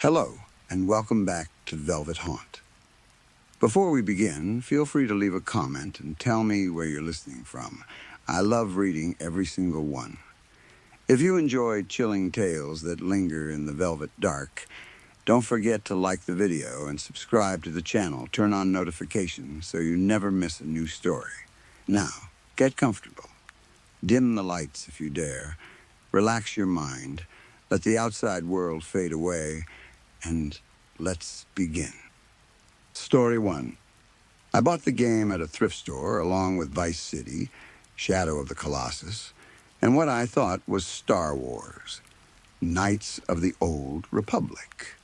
Hello, and welcome back to Velvet Haunt. Before we begin, feel free to leave a comment and tell me where you're listening from. I love reading every single one. If you enjoy chilling tales that linger in the velvet dark, don't forget to like the video and subscribe to the channel. Turn on notifications so you never miss a new story. Now, get comfortable. Dim the lights if you dare. Relax your mind. Let the outside world fade away. And let's begin. Story 1. I bought the game at a thrift store along with Vice City, Shadow of the Colossus, and what I thought was Star Wars, Knights of the Old Republic.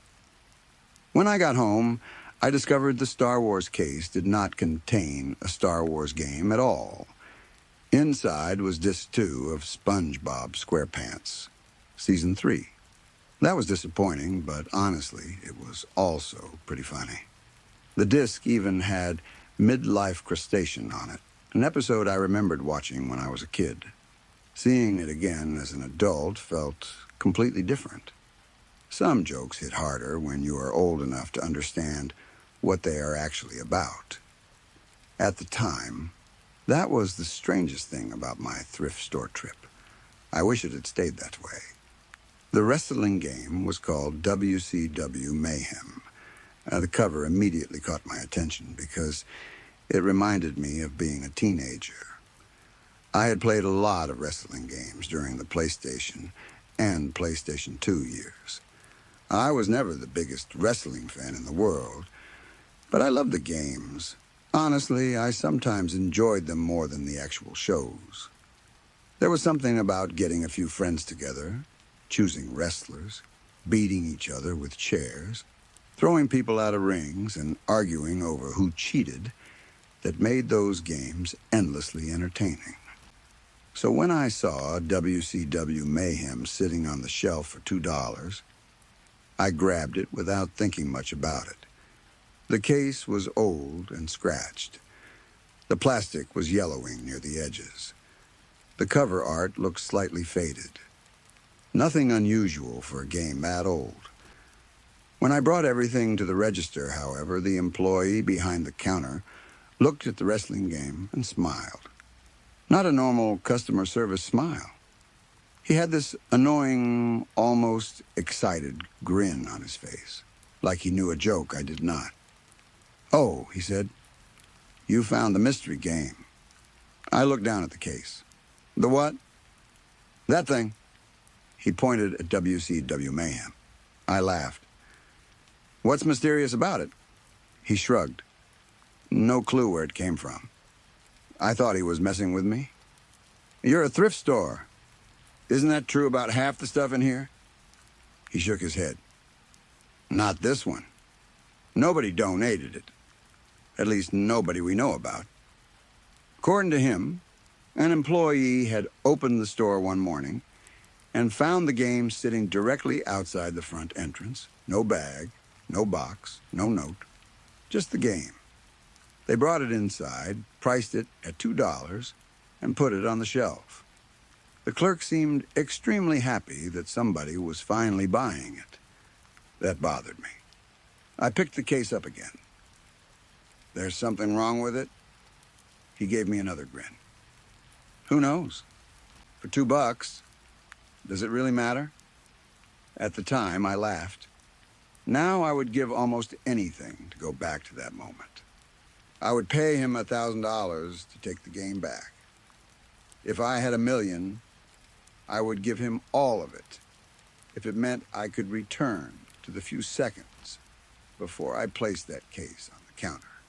When I got home, I discovered the Star Wars case did not contain a Star Wars game at all. Inside was Disc 2 of SpongeBob SquarePants, Season 3. That was disappointing, but honestly, it was also pretty funny. The disc even had Midlife Crustacean on it, an episode I remembered watching when I was a kid. Seeing it again as an adult felt completely different. Some jokes hit harder when you are old enough to understand what they are actually about. At the time, that was the strangest thing about my thrift store trip. I wish it had stayed that way. The wrestling game was called WCW Mayhem. The cover immediately caught my attention because it reminded me of being a teenager. I had played a lot of wrestling games during the PlayStation and PlayStation 2 years. I was never the biggest wrestling fan in the world, but I loved the games. Honestly, I sometimes enjoyed them more than the actual shows. There was something about getting a few friends together, choosing wrestlers, beating each other with chairs, throwing people out of rings, and arguing over who cheated that made those games endlessly entertaining. So when I saw WCW Mayhem sitting on the shelf for $2, I grabbed it without thinking much about it. The case was old and scratched. The plastic was yellowing near the edges. The cover art looked slightly faded. Nothing unusual for a game that old. When I brought everything to the register, however, the employee behind the counter looked at the wrestling game and smiled. Not a normal customer service smile. He had this annoying, almost excited grin on his face, like he knew a joke I did not. "Oh," he said, "you found the mystery game." I looked down at the case. "The what?" "That thing." He pointed at WCW Mayhem. I laughed. "What's mysterious about it?" He shrugged. No clue where it came from. I thought he was messing with me. "You're a thrift store. Isn't that true about half the stuff in here?" He shook his head. "Not this one. Nobody donated it. At least nobody we know about." According to him, an employee had opened the store one morning and found the game sitting directly outside the front entrance. No bag, no box, no note, just the game. They brought it inside, priced it at $2, and put it on the shelf. The clerk seemed extremely happy that somebody was finally buying it. That bothered me. I picked the case up again. "There's something wrong with it?" He gave me another grin. "Who knows? For $2, does it really matter?" At the time, I laughed. Now I would give almost anything to go back to that moment. I would pay him $1,000 to take the game back. If I had $1 million, I would give him all of it, if it meant I could return to the few seconds before I placed that case on the counter.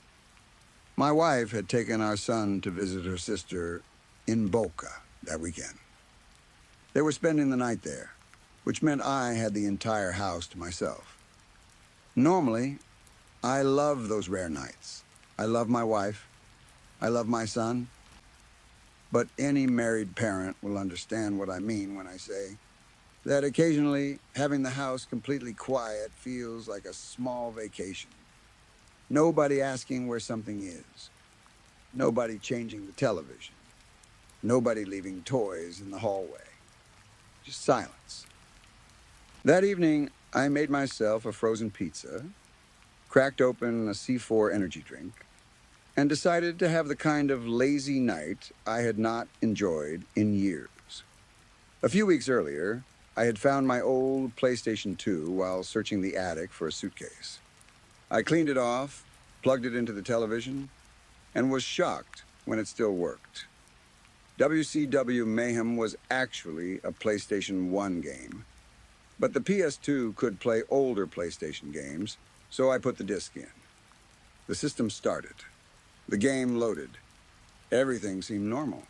My wife had taken our son to visit her sister in Boca that weekend. They were spending the night there, which meant I had the entire house to myself. Normally, I love those rare nights. I love my wife. I love my son. But any married parent will understand what I mean when I say that occasionally having the house completely quiet feels like a small vacation. Nobody asking where something is. Nobody changing the television. Nobody leaving toys in the hallway. Just silence. That evening, I made myself a frozen pizza, cracked open a C4 energy drink, and decided to have the kind of lazy night I had not enjoyed in years. A few weeks earlier, I had found my old PlayStation 2 while searching the attic for a suitcase. I cleaned it off, plugged it into the television, and was shocked when it still worked. WCW Mayhem was actually a PlayStation 1 game, but the PS2 could play older PlayStation games, so I put the disc in. The system started. The game loaded. Everything seemed normal.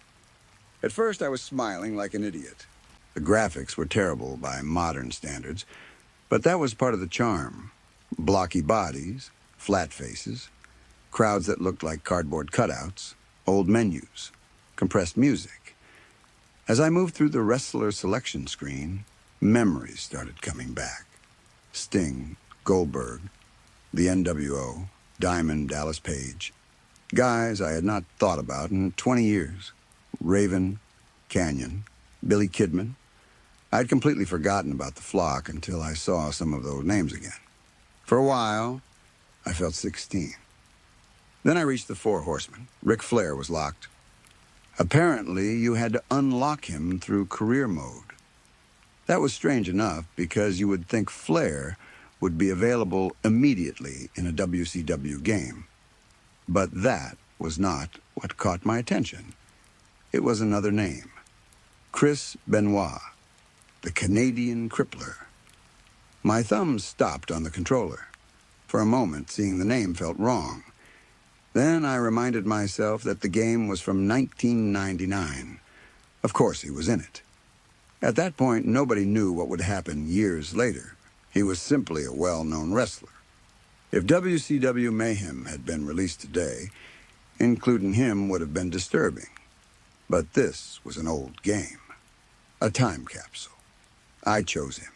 At first, I was smiling like an idiot. The graphics were terrible by modern standards, but that was part of the charm. Blocky bodies, flat faces, crowds that looked like cardboard cutouts, old menus, compressed music. As I moved through the wrestler selection screen, memories started coming back. Sting, Goldberg, the NWO, Diamond, Dallas Page. Guys I had not thought about in 20 years. Raven, Canyon, Billy Kidman. I'd completely forgotten about the flock until I saw some of those names again. For a while, I felt 16. Then I reached the Four Horsemen. Ric Flair was locked. Apparently, you had to unlock him through career mode. That was strange enough because you would think Flair would be available immediately in a WCW game. But that was not what caught my attention. It was another name. Chris Benoit, the Canadian Crippler. My thumbs stopped on the controller. For a moment, seeing the name felt wrong. Then I reminded myself that the game was from 1999. Of course he was in it. At that point, nobody knew what would happen years later. He was simply a well-known wrestler. If WCW Mayhem had been released today, including him would have been disturbing. But this was an old game. A time capsule. I chose him.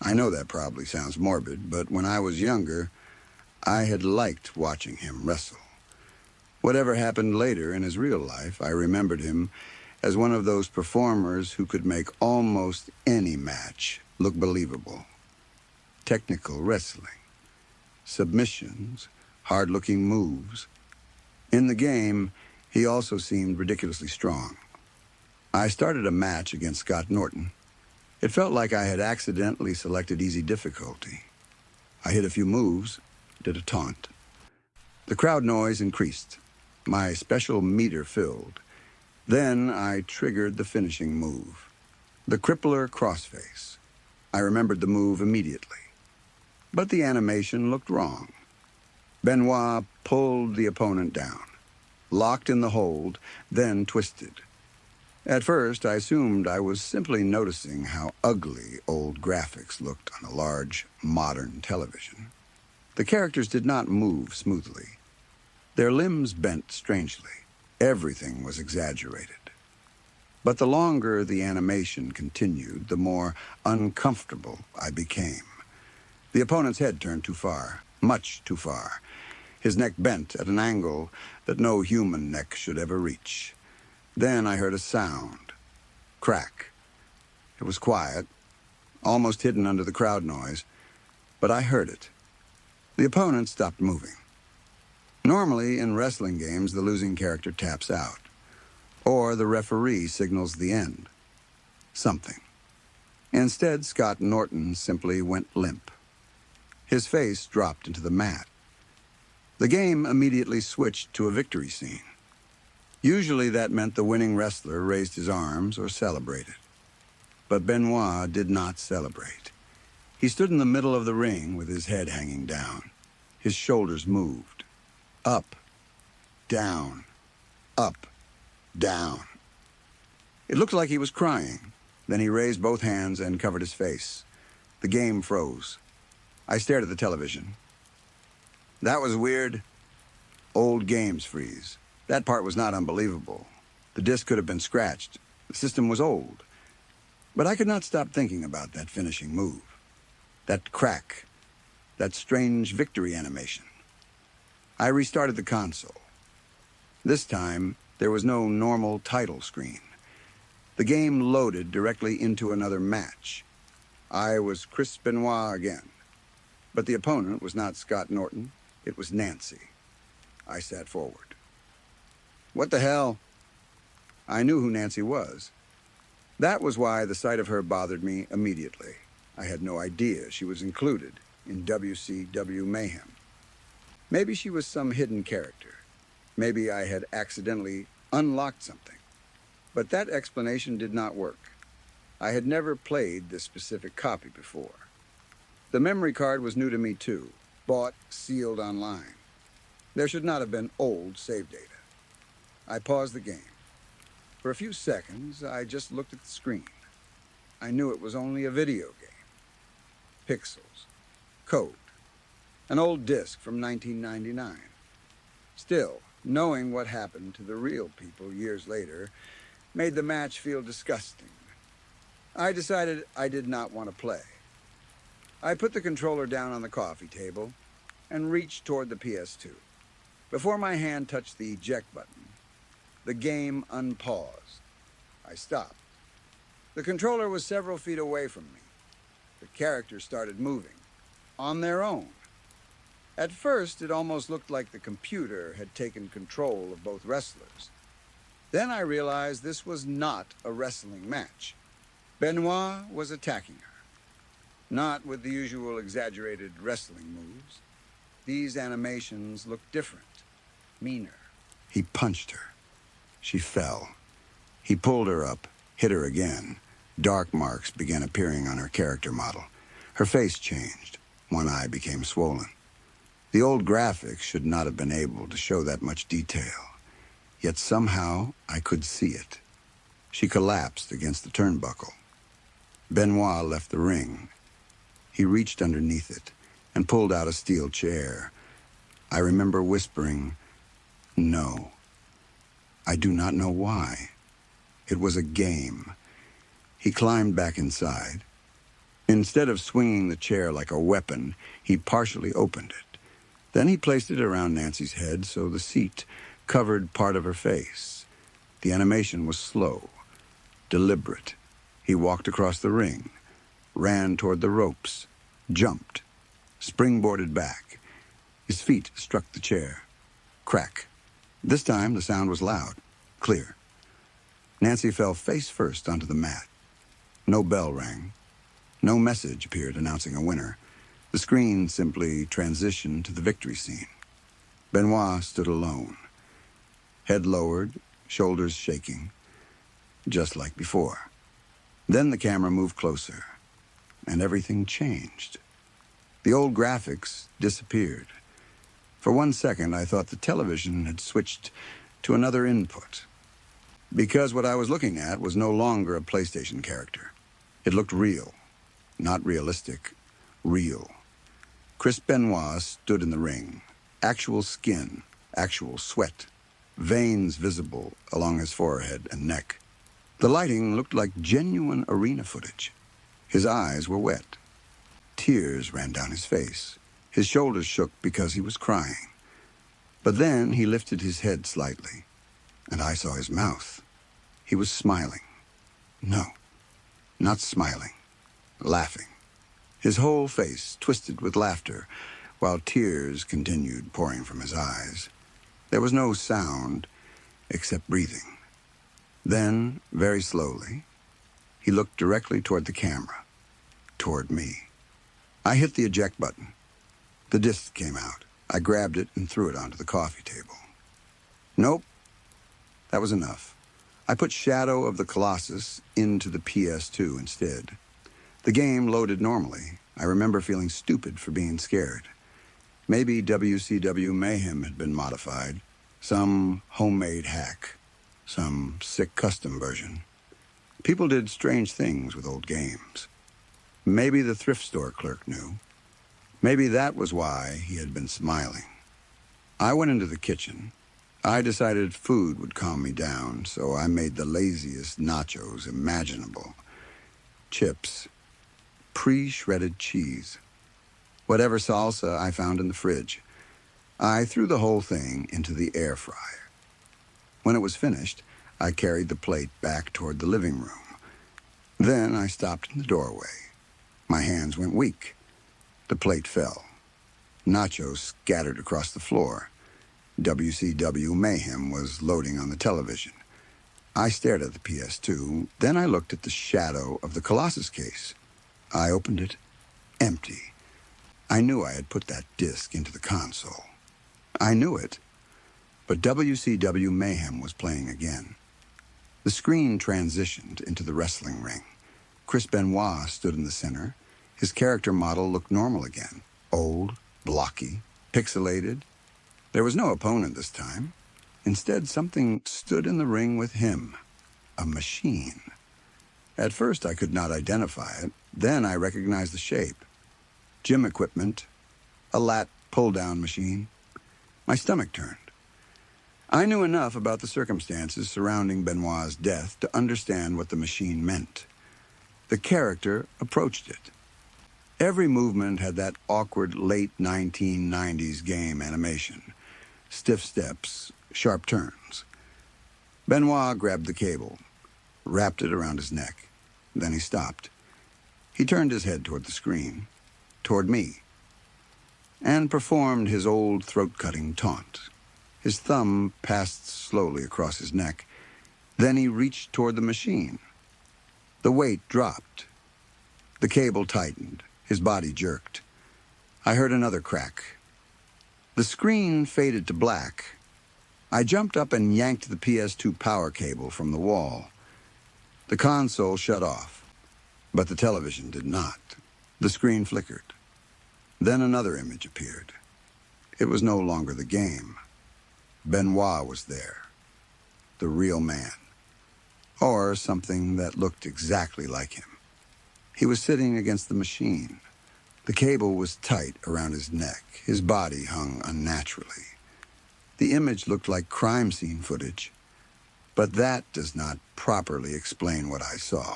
I know that probably sounds morbid, but when I was younger, I had liked watching him wrestle. Whatever happened later in his real life, I remembered him as one of those performers who could make almost any match look believable. Technical wrestling. Submissions. Hard-looking moves. In the game, he also seemed ridiculously strong. I started a match against Scott Norton. It felt like I had accidentally selected easy difficulty. I hit a few moves, did a taunt. The crowd noise increased. My special meter filled. Then I triggered the finishing move. The Crippler crossface. I remembered the move immediately. But the animation looked wrong. Benoit pulled the opponent down, locked in the hold, then twisted. At first, I assumed I was simply noticing how ugly old graphics looked on a large, modern television. The characters did not move smoothly. Their limbs bent strangely. Everything was exaggerated. But the longer the animation continued, the more uncomfortable I became. The opponent's head turned too far, much too far. His neck bent at an angle that no human neck should ever reach. Then I heard a sound. Crack. It was quiet, almost hidden under the crowd noise, but I heard it. The opponent stopped moving. Normally, in wrestling games, the losing character taps out, or the referee signals the end. Something. Instead, Scott Norton simply went limp. His face dropped into the mat. The game immediately switched to a victory scene. Usually that meant the winning wrestler raised his arms or celebrated. But Benoit did not celebrate. He stood in the middle of the ring with his head hanging down. His shoulders moved. Up, down, up, down. It looked like he was crying. Then he raised both hands and covered his face. The game froze. I stared at the television. That was weird. Old games freeze. That part was not unbelievable. The disc could have been scratched. The system was old. But I could not stop thinking about that finishing move. That crack. That strange victory animation. I restarted the console. This time, there was no normal title screen. The game loaded directly into another match. I was Chris Benoit again. But the opponent was not Scott Norton. It was Nancy. I sat forward. What the hell? I knew who Nancy was. That was why the sight of her bothered me immediately. I had no idea she was included in WCW Mayhem. Maybe she was some hidden character. Maybe I had accidentally unlocked something. But that explanation did not work. I had never played this specific copy before. The memory card was new to me too, bought, sealed online. There should not have been old save data. I paused the game. For a few seconds, I just looked at the screen. I knew it was only a video game. Pixels. Code. An old disc from 1999. Still, knowing what happened to the real people years later made the match feel disgusting. I decided I did not want to play. I put the controller down on the coffee table and reached toward the PS2. Before my hand touched the eject button, the game unpaused. I stopped. The controller was several feet away from me. The characters started moving, on their own. At first, it almost looked like the computer had taken control of both wrestlers. Then I realized this was not a wrestling match. Benoit was attacking her. Not with the usual exaggerated wrestling moves. These animations looked different, meaner. He punched her. She fell. He pulled her up, hit her again. Dark marks began appearing on her character model. Her face changed. One eye became swollen. The old graphics should not have been able to show that much detail. Yet somehow I could see it. She collapsed against the turnbuckle. Benoit left the ring. He reached underneath it and pulled out a steel chair. I remember whispering, "No." I do not know why. It was a game. He climbed back inside. Instead of swinging the chair like a weapon, he partially opened it. Then he placed it around Nancy's head so the seat covered part of her face. The animation was slow, deliberate. He walked across the ring, ran toward the ropes, jumped, springboarded back. His feet struck the chair. Crack. This time the sound was loud, clear. Nancy fell face first onto the mat. No bell rang. No message appeared announcing a winner. The screen simply transitioned to the victory scene. Benoit stood alone. Head lowered, shoulders shaking, just like before. Then the camera moved closer, and everything changed. The old graphics disappeared. For 1 second, I thought the television had switched to another input. Because what I was looking at was no longer a PlayStation character. It looked real. Not realistic. Real. Chris Benoit stood in the ring. Actual skin. Actual sweat. Veins visible along his forehead and neck. The lighting looked like genuine arena footage. His eyes were wet. Tears ran down his face. His shoulders shook because he was crying. But then he lifted his head slightly, and I saw his mouth. He was smiling. No, not smiling. Laughing. His whole face twisted with laughter, while tears continued pouring from his eyes. There was no sound except breathing. Then, very slowly, he looked directly toward the camera, toward me. I hit the eject button. The disc came out. I grabbed it and threw it onto the coffee table. Nope. That was enough. I put Shadow of the Colossus into the PS2 instead. The game loaded normally. I remember feeling stupid for being scared. Maybe WCW Mayhem had been modified. Some homemade hack. Some sick custom version. People did strange things with old games. Maybe the thrift store clerk knew. Maybe that was why he had been smiling. I went into the kitchen. I decided food would calm me down, so I made the laziest nachos imaginable. Chips. Pre-shredded cheese. Whatever salsa I found in the fridge. I threw the whole thing into the air fryer. When it was finished, I carried the plate back toward the living room. Then I stopped in the doorway. My hands went weak. The plate fell. Nachos scattered across the floor. WCW Mayhem was loading on the television. I stared at the PS2, then I looked at the shadow of the Colossus case. I opened it. Empty. I knew I had put that disc into the console. I knew it, but WCW Mayhem was playing again. The screen transitioned into the wrestling ring. Chris Benoit stood in the center. His character model looked normal again. Old, blocky, pixelated. There was no opponent this time. Instead, something stood in the ring with him. A machine. At first, I could not identify it. Then I recognized the shape. Gym equipment. A lat pull-down machine. My stomach turned. I knew enough about the circumstances surrounding Benoit's death to understand what the machine meant. The character approached it. Every movement had that awkward late 1990s game animation. Stiff steps, sharp turns. Benoit grabbed the cable, wrapped it around his neck. Then he stopped. He turned his head toward the screen, toward me, and performed his old throat-cutting taunt. His thumb passed slowly across his neck. Then he reached toward the machine. The weight dropped. The cable tightened. His body jerked. I heard another crack. The screen faded to black. I jumped up and yanked the PS2 power cable from the wall. The console shut off, but the television did not. The screen flickered. Then another image appeared. It was no longer the game. Benoit was there. The real man. Or something that looked exactly like him. He was sitting against the machine. The cable was tight around his neck. His body hung unnaturally. The image looked like crime scene footage. But that does not properly explain what I saw.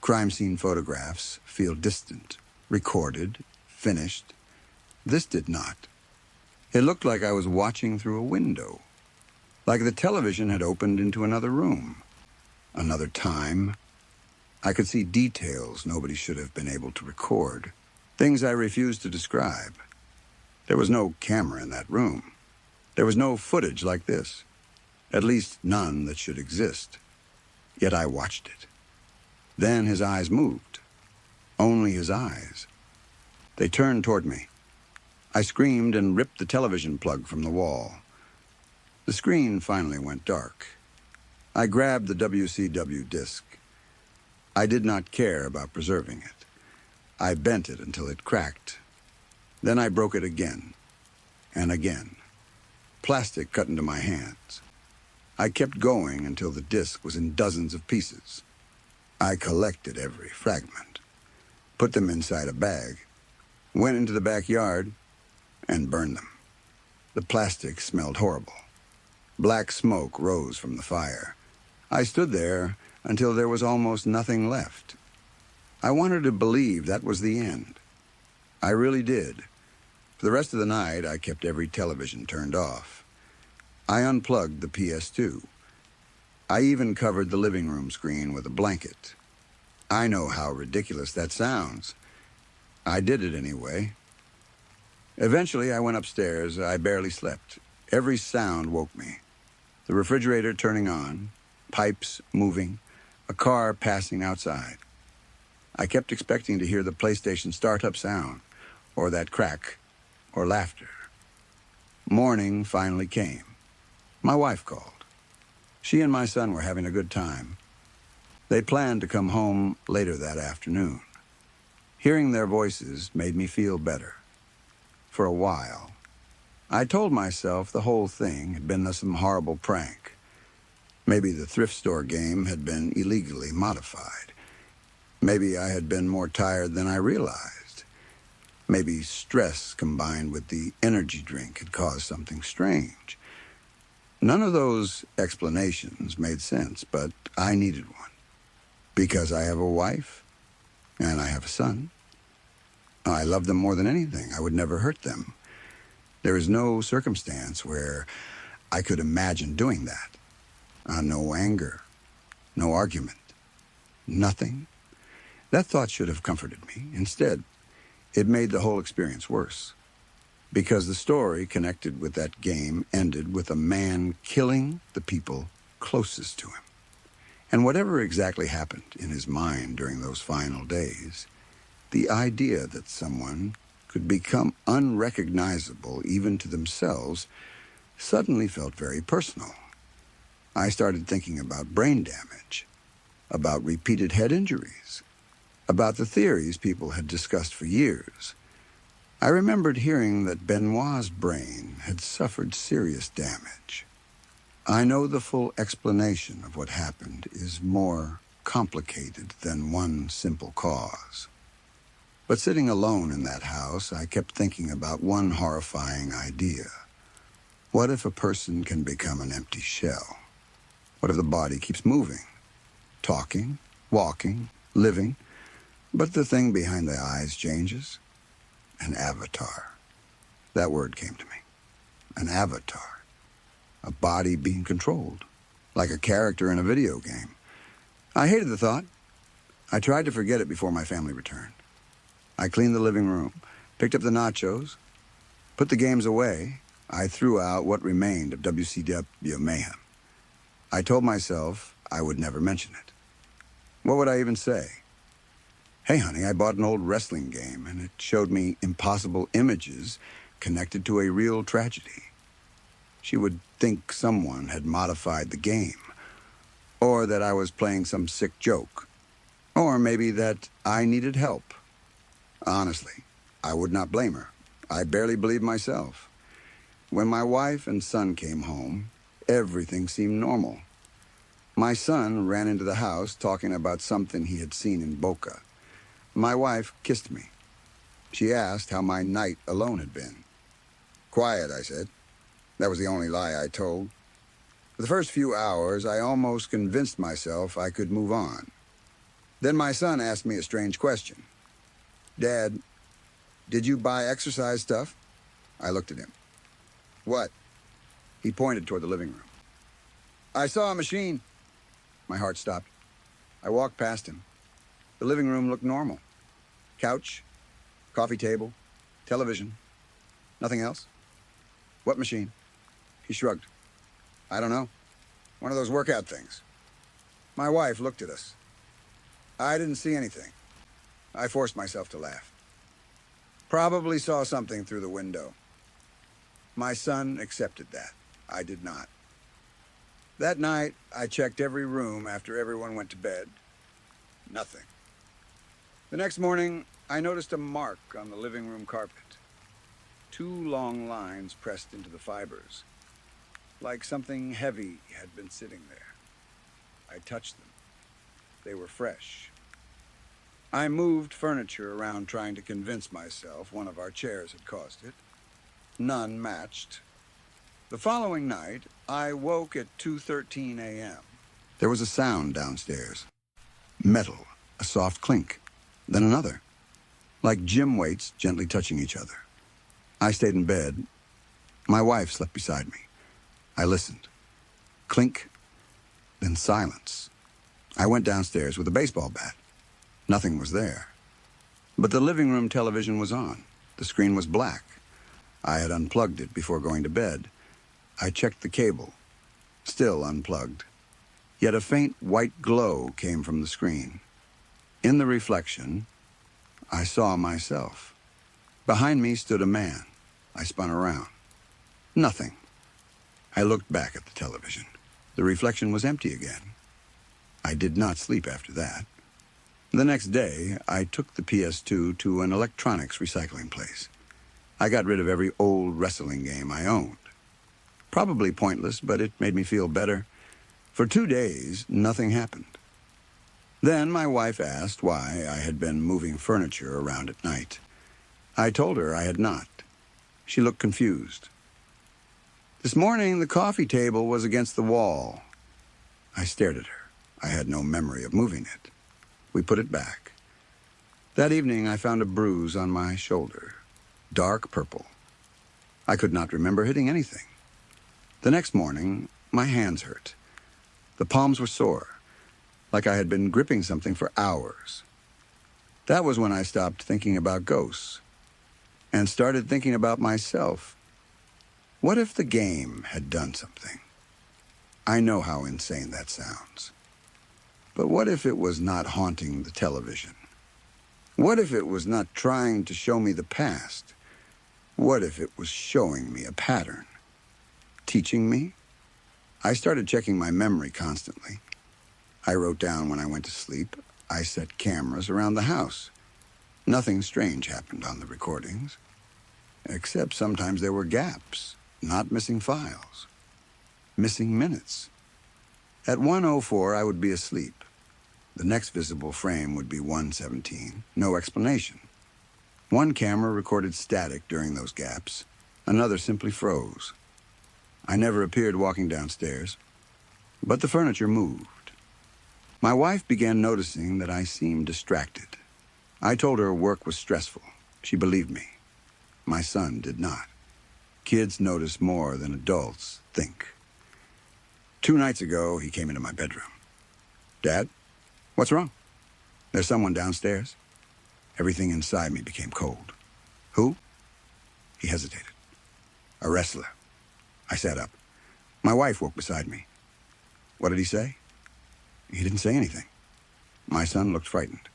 Crime scene photographs feel distant, recorded, finished. This did not. It looked like I was watching through a window. Like the television had opened into another room. Another time. I could see details nobody should have been able to record. Things I refused to describe. There was no camera in that room. There was no footage like this. At least none that should exist. Yet I watched it. Then his eyes moved. Only his eyes. They turned toward me. I screamed and ripped the television plug from the wall. The screen finally went dark. I grabbed the WCW disc. I did not care about preserving it. I bent it until it cracked. Then I broke it again. And again. Plastic cut into my hands. I kept going until the disc was in dozens of pieces. I collected every fragment, put them inside a bag, went into the backyard, and burned them. The plastic smelled horrible. Black smoke rose from the fire. I stood there until there was almost nothing left. I wanted to believe that was the end. I really did. For the rest of the night, I kept every television turned off. I unplugged the PS2. I even covered the living room screen with a blanket. I know how ridiculous that sounds. I did it anyway. Eventually, I went upstairs. I barely slept. Every sound woke me. The refrigerator turning on, pipes moving, a car passing outside. I kept expecting to hear the PlayStation startup sound, or that crack, or laughter. Morning finally came. My wife called. She and my son were having a good time. They planned to come home later that afternoon. Hearing their voices made me feel better. For a while. I told myself the whole thing had been some horrible prank. Maybe the thrift store game had been illegally modified. Maybe I had been more tired than I realized. Maybe stress combined with the energy drink had caused something strange. None of those explanations made sense, but I needed one. Because I have a wife, and I have a son. I love them more than anything. I would never hurt them. There is no circumstance where I could imagine doing that. No anger, no argument, nothing. That thought should have comforted me. Instead, it made the whole experience worse, because the story connected with that game ended with a man killing the people closest to him. And whatever exactly happened in his mind during those final days, the idea that someone could become unrecognizable even to themselves suddenly felt very personal. I started thinking about brain damage, about repeated head injuries, about the theories people had discussed for years. I remembered hearing that Benoit's brain had suffered serious damage. I know the full explanation of what happened is more complicated than one simple cause. But sitting alone in that house, I kept thinking about one horrifying idea. What if a person can become an empty shell? What if the body keeps moving, talking, walking, living, but the thing behind the eyes changes? An avatar. That word came to me. An avatar. A body being controlled, like a character in a video game. I hated the thought. I tried to forget it before my family returned. I cleaned the living room, picked up the nachos, put the games away. I threw out what remained of WCW mayhem. I told myself I would never mention it. What would I even say? Hey, honey, I bought an old wrestling game, and it showed me impossible images connected to a real tragedy. She would think someone had modified the game, or that I was playing some sick joke, or maybe that I needed help. Honestly, I would not blame her. I barely believed myself. When my wife and son came home, everything seemed normal. My son ran into the house talking about something he had seen in Boca. My wife kissed me. She asked how my night alone had been. Quiet, I said. That was the only lie I told. For the first few hours, I almost convinced myself I could move on. Then my son asked me a strange question. Dad, did you buy exercise stuff? I looked at him. What? He pointed toward the living room. I saw a machine. My heart stopped. I walked past him. The living room looked normal. Couch, coffee table, television. Nothing else? What machine? He shrugged. I don't know. One of those workout things. My wife looked at us. I didn't see anything. I forced myself to laugh. Probably saw something through the window. My son accepted that. I did not. That night, I checked every room after everyone went to bed. Nothing. The next morning, I noticed a mark on the living room carpet. 2 long lines pressed into the fibers, like something heavy had been sitting there. I touched them. They were fresh. I moved furniture around trying to convince myself one of our chairs had caused it. None matched. The following night, I woke at 2:13 a.m. There was a sound downstairs. Metal, a soft clink, then another, like gym weights gently touching each other. I stayed in bed. My wife slept beside me. I listened. Clink, then silence. I went downstairs with a baseball bat. Nothing was there. But the living room television was on. The screen was black. I had unplugged it before going to bed. I checked the cable. Still unplugged. Yet a faint white glow came from the screen. In the reflection, I saw myself. Behind me stood a man. I spun around. Nothing. I looked back at the television. The reflection was empty again. I did not sleep after that. The next day, I took the PS2 to an electronics recycling place. I got rid of every old wrestling game I owned. Probably pointless, but it made me feel better. For 2 days, nothing happened. Then my wife asked why I had been moving furniture around at night. I told her I had not. She looked confused. This morning, the coffee table was against the wall. I stared at her. I had no memory of moving it. We put it back. That evening, I found a bruise on my shoulder, dark purple. I could not remember hitting anything. The next morning, my hands hurt. The palms were sore, like I had been gripping something for hours. That was when I stopped thinking about ghosts and started thinking about myself. What if the game had done something? I know how insane that sounds. But what if it was not haunting the television? What if it was not trying to show me the past? What if it was showing me a pattern? Teaching me? I started checking my memory constantly. I wrote down when I went to sleep. I set cameras around the house. Nothing strange happened on the recordings, except sometimes there were gaps, not missing files, missing minutes. At 1:04, I would be asleep. The next visible frame would be 1:17, no explanation. One camera recorded static during those gaps. Another simply froze. I never appeared walking downstairs, but the furniture moved. My wife began noticing that I seemed distracted. I told her work was stressful. She believed me. My son did not. Kids notice more than adults think. 2 nights ago, he came into my bedroom. "Dad, what's wrong? There's someone downstairs." Everything inside me became cold. "Who?" He hesitated. "A wrestler." I sat up. My wife woke beside me. "What did he say?" "He didn't say anything." My son looked frightened.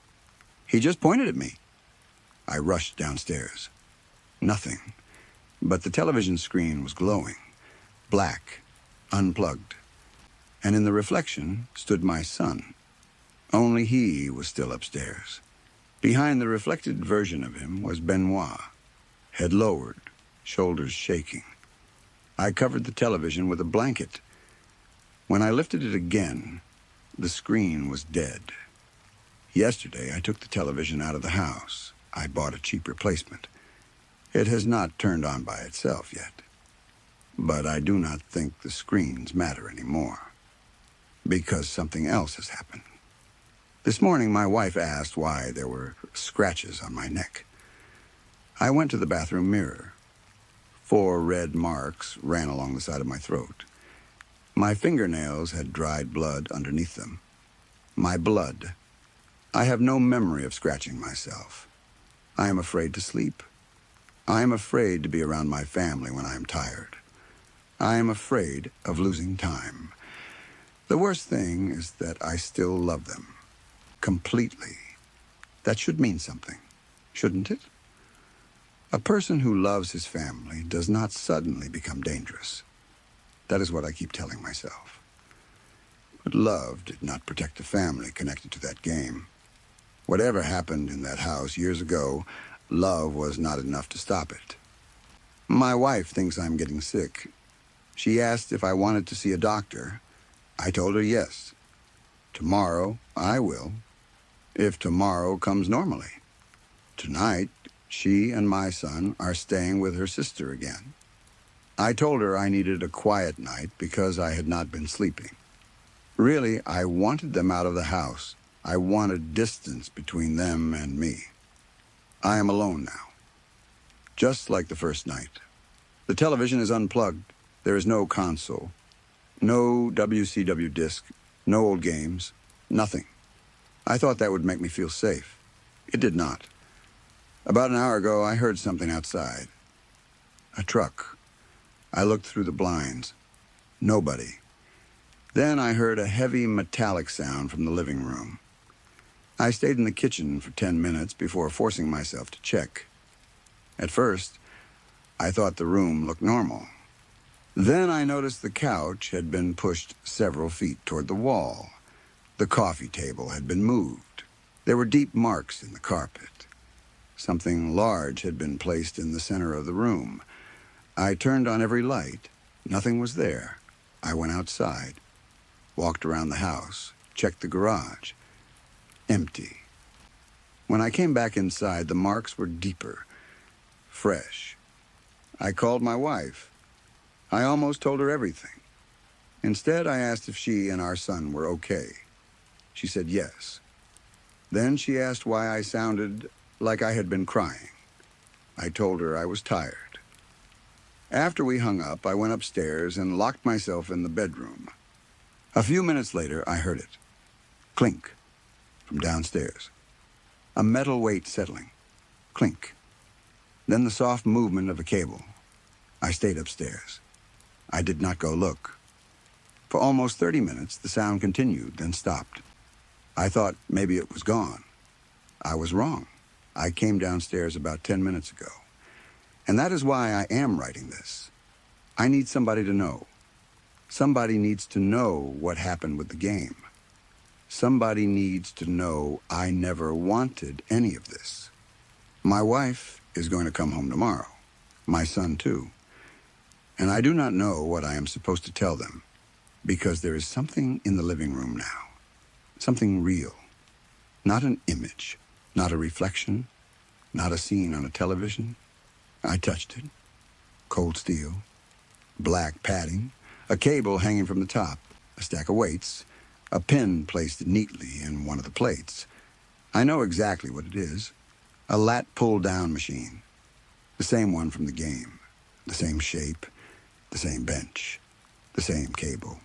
"He just pointed at me." I rushed downstairs. Nothing. But the television screen was glowing, black, unplugged. And in the reflection stood my son. Only he was still upstairs. Behind the reflected version of him was Benoit, head lowered, shoulders shaking. I covered the television with a blanket. When I lifted it again, the screen was dead. Yesterday, I took the television out of the house. I bought a cheap replacement. It has not turned on by itself yet. But I do not think the screens matter anymore, because something else has happened. This morning, my wife asked why there were scratches on my neck. I went to the bathroom mirror. 4 red marks ran along the side of my throat. My fingernails had dried blood underneath them. My blood. I have no memory of scratching myself. I am afraid to sleep. I am afraid to be around my family when I am tired. I am afraid of losing time. The worst thing is that I still love them. Completely. That should mean something, shouldn't it? A person who loves his family does not suddenly become dangerous. That is what I keep telling myself. But love did not protect the family connected to that game. Whatever happened in that house years ago, love was not enough to stop it. My wife thinks I'm getting sick. She asked if I wanted to see a doctor. I told her yes. Tomorrow, I will. If tomorrow comes normally. Tonight, she and my son are staying with her sister again. I told her I needed a quiet night because I had not been sleeping. Really, I wanted them out of the house. I wanted distance between them and me. I am alone now. Just like the first night. The television is unplugged. There is no console. No WCW disc. No old games. Nothing. I thought that would make me feel safe. It did not. About an hour ago, I heard something outside. A truck. I looked through the blinds. Nobody. Then I heard a heavy metallic sound from the living room. I stayed in the kitchen for 10 minutes before forcing myself to check. At first, I thought the room looked normal. Then I noticed the couch had been pushed several feet toward the wall. The coffee table had been moved. There were deep marks in the carpet. Something large had been placed in the center of the room. I turned on every light. Nothing was there. I went outside, walked around the house, checked the garage. Empty. When I came back inside, the marks were deeper, fresh. I called my wife. I almost told her everything. Instead, I asked if she and our son were okay. She said yes. Then she asked why I sounded like I had been crying. I told her I was tired. After we hung up, I went upstairs and locked myself in the bedroom. A few minutes later, I heard it. Clink. From downstairs. A metal weight settling. Clink. Then the soft movement of a cable. I stayed upstairs. I did not go look. For almost 30 minutes, the sound continued, then stopped. I thought maybe it was gone. I was wrong. I came downstairs about 10 minutes ago. And that is why I am writing this. I need somebody to know. Somebody needs to know what happened with the game. Somebody needs to know I never wanted any of this. My wife is going to come home tomorrow. My son, too. And I do not know what I am supposed to tell them, because there is something in the living room now. Something real. Not an image, not a reflection, not a scene on a television. I touched it. Cold steel, black padding, a cable hanging from the top, a stack of weights, a pin placed neatly in one of the plates. I know exactly what it is. A lat pull-down machine. The same one from the game. The same shape, the same bench, the same cable.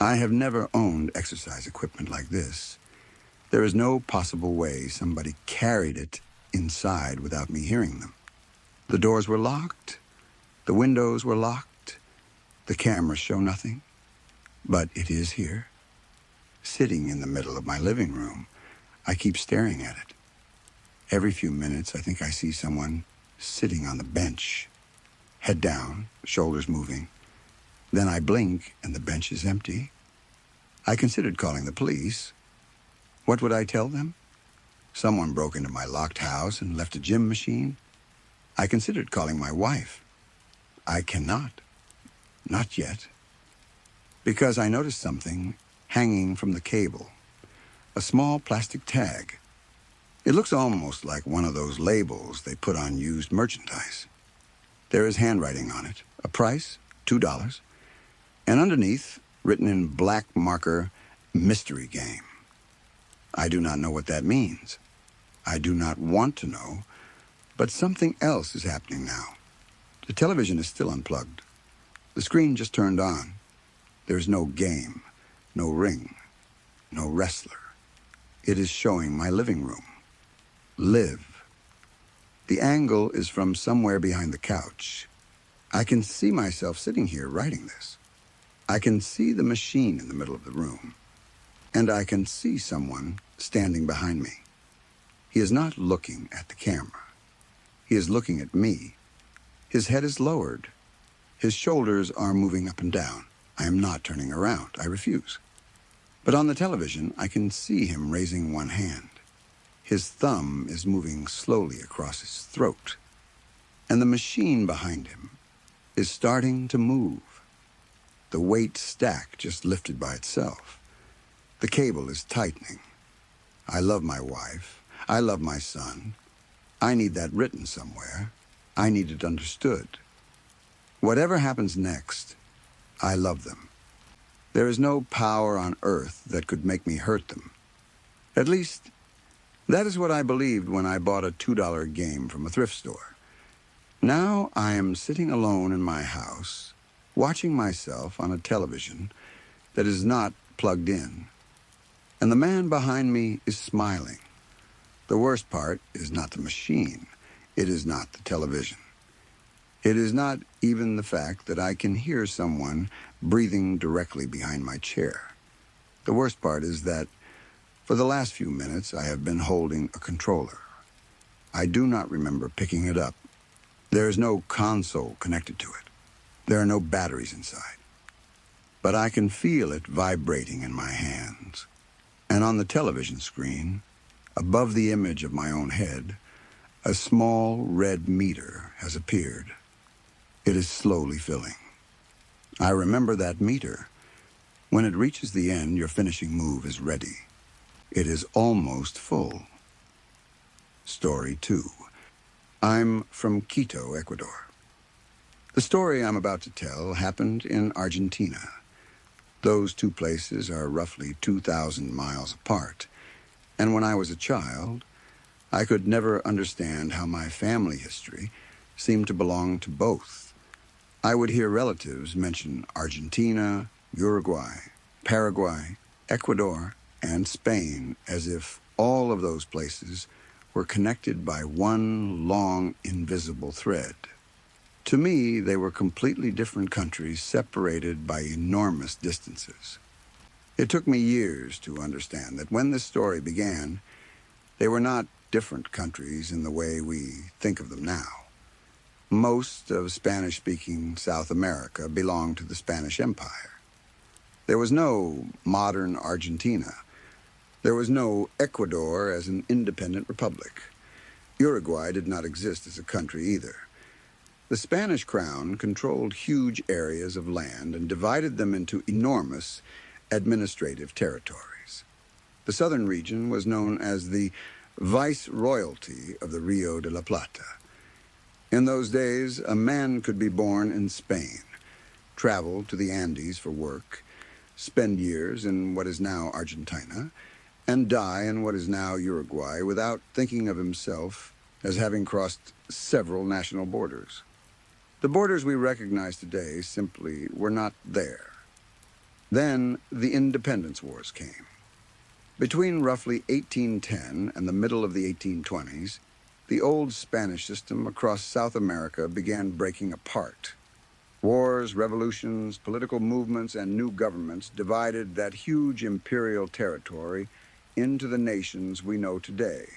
I have never owned exercise equipment like this. There is no possible way somebody carried it inside without me hearing them. The doors were locked. The windows were locked. The cameras show nothing. But it is here. Sitting in the middle of my living room, I keep staring at it. Every few minutes, I think I see someone sitting on the bench, head down, shoulders moving. Then I blink, and the bench is empty. I considered calling the police. What would I tell them? Someone broke into my locked house and left a gym machine. I considered calling my wife. I cannot. Not yet. Because I noticed something hanging from the cable. A small plastic tag. It looks almost like one of those labels they put on used merchandise. There is handwriting on it. A price, $2. And underneath, written in black marker, mystery game. I do not know what that means. I do not want to know, but something else is happening now. The television is still unplugged. The screen just turned on. There's no game, no ring, no wrestler. It is showing my living room. Live. The angle is from somewhere behind the couch. I can see myself sitting here writing this. I can see the machine in the middle of the room. And I can see someone standing behind me. He is not looking at the camera. He is looking at me. His head is lowered. His shoulders are moving up and down. I am not turning around. I refuse. But on the television, I can see him raising one hand. His thumb is moving slowly across his throat. And the machine behind him is starting to move. The weight stack just lifted by itself. The cable is tightening. I love my wife. I love my son. I need that written somewhere. I need it understood. Whatever happens next, I love them. There is no power on earth that could make me hurt them. At least, that is what I believed when I bought a $2 game from a thrift store. Now I am sitting alone in my house, watching myself on a television that is not plugged in. And the man behind me is smiling. The worst part is not the machine. It is not the television. It is not even the fact that I can hear someone breathing directly behind my chair. The worst part is that for the last few minutes I have been holding a controller. I do not remember picking it up. There is no console connected to it. There are no batteries inside. But I can feel it vibrating in my hands. And on the television screen, above the image of my own head, a small red meter has appeared. It is slowly filling. I remember that meter. When it reaches the end, your finishing move is ready. It is almost full. Story 2. I'm from Quito, Ecuador. The story I'm about to tell happened in Argentina. Those two places are roughly 2,000 miles apart. And when I was a child, I could never understand how my family history seemed to belong to both. I would hear relatives mention Argentina, Uruguay, Paraguay, Ecuador, and Spain as if all of those places were connected by one long, invisible thread. To me, they were completely different countries separated by enormous distances. It took me years to understand that when this story began, they were not different countries in the way we think of them now. Most of Spanish-speaking South America belonged to the Spanish Empire. There was no modern Argentina. There was no Ecuador as an independent republic. Uruguay did not exist as a country either. The Spanish crown controlled huge areas of land and divided them into enormous administrative territories. The southern region was known as the Viceroyalty of the Rio de la Plata. In those days, a man could be born in Spain, travel to the Andes for work, spend years in what is now Argentina, and die in what is now Uruguay without thinking of himself as having crossed several national borders. The borders we recognize today simply were not there. Then the independence wars came. Between roughly 1810 and the middle of the 1820s, the old Spanish system across South America began breaking apart. Wars, revolutions, political movements, and new governments divided that huge imperial territory into the nations we know today: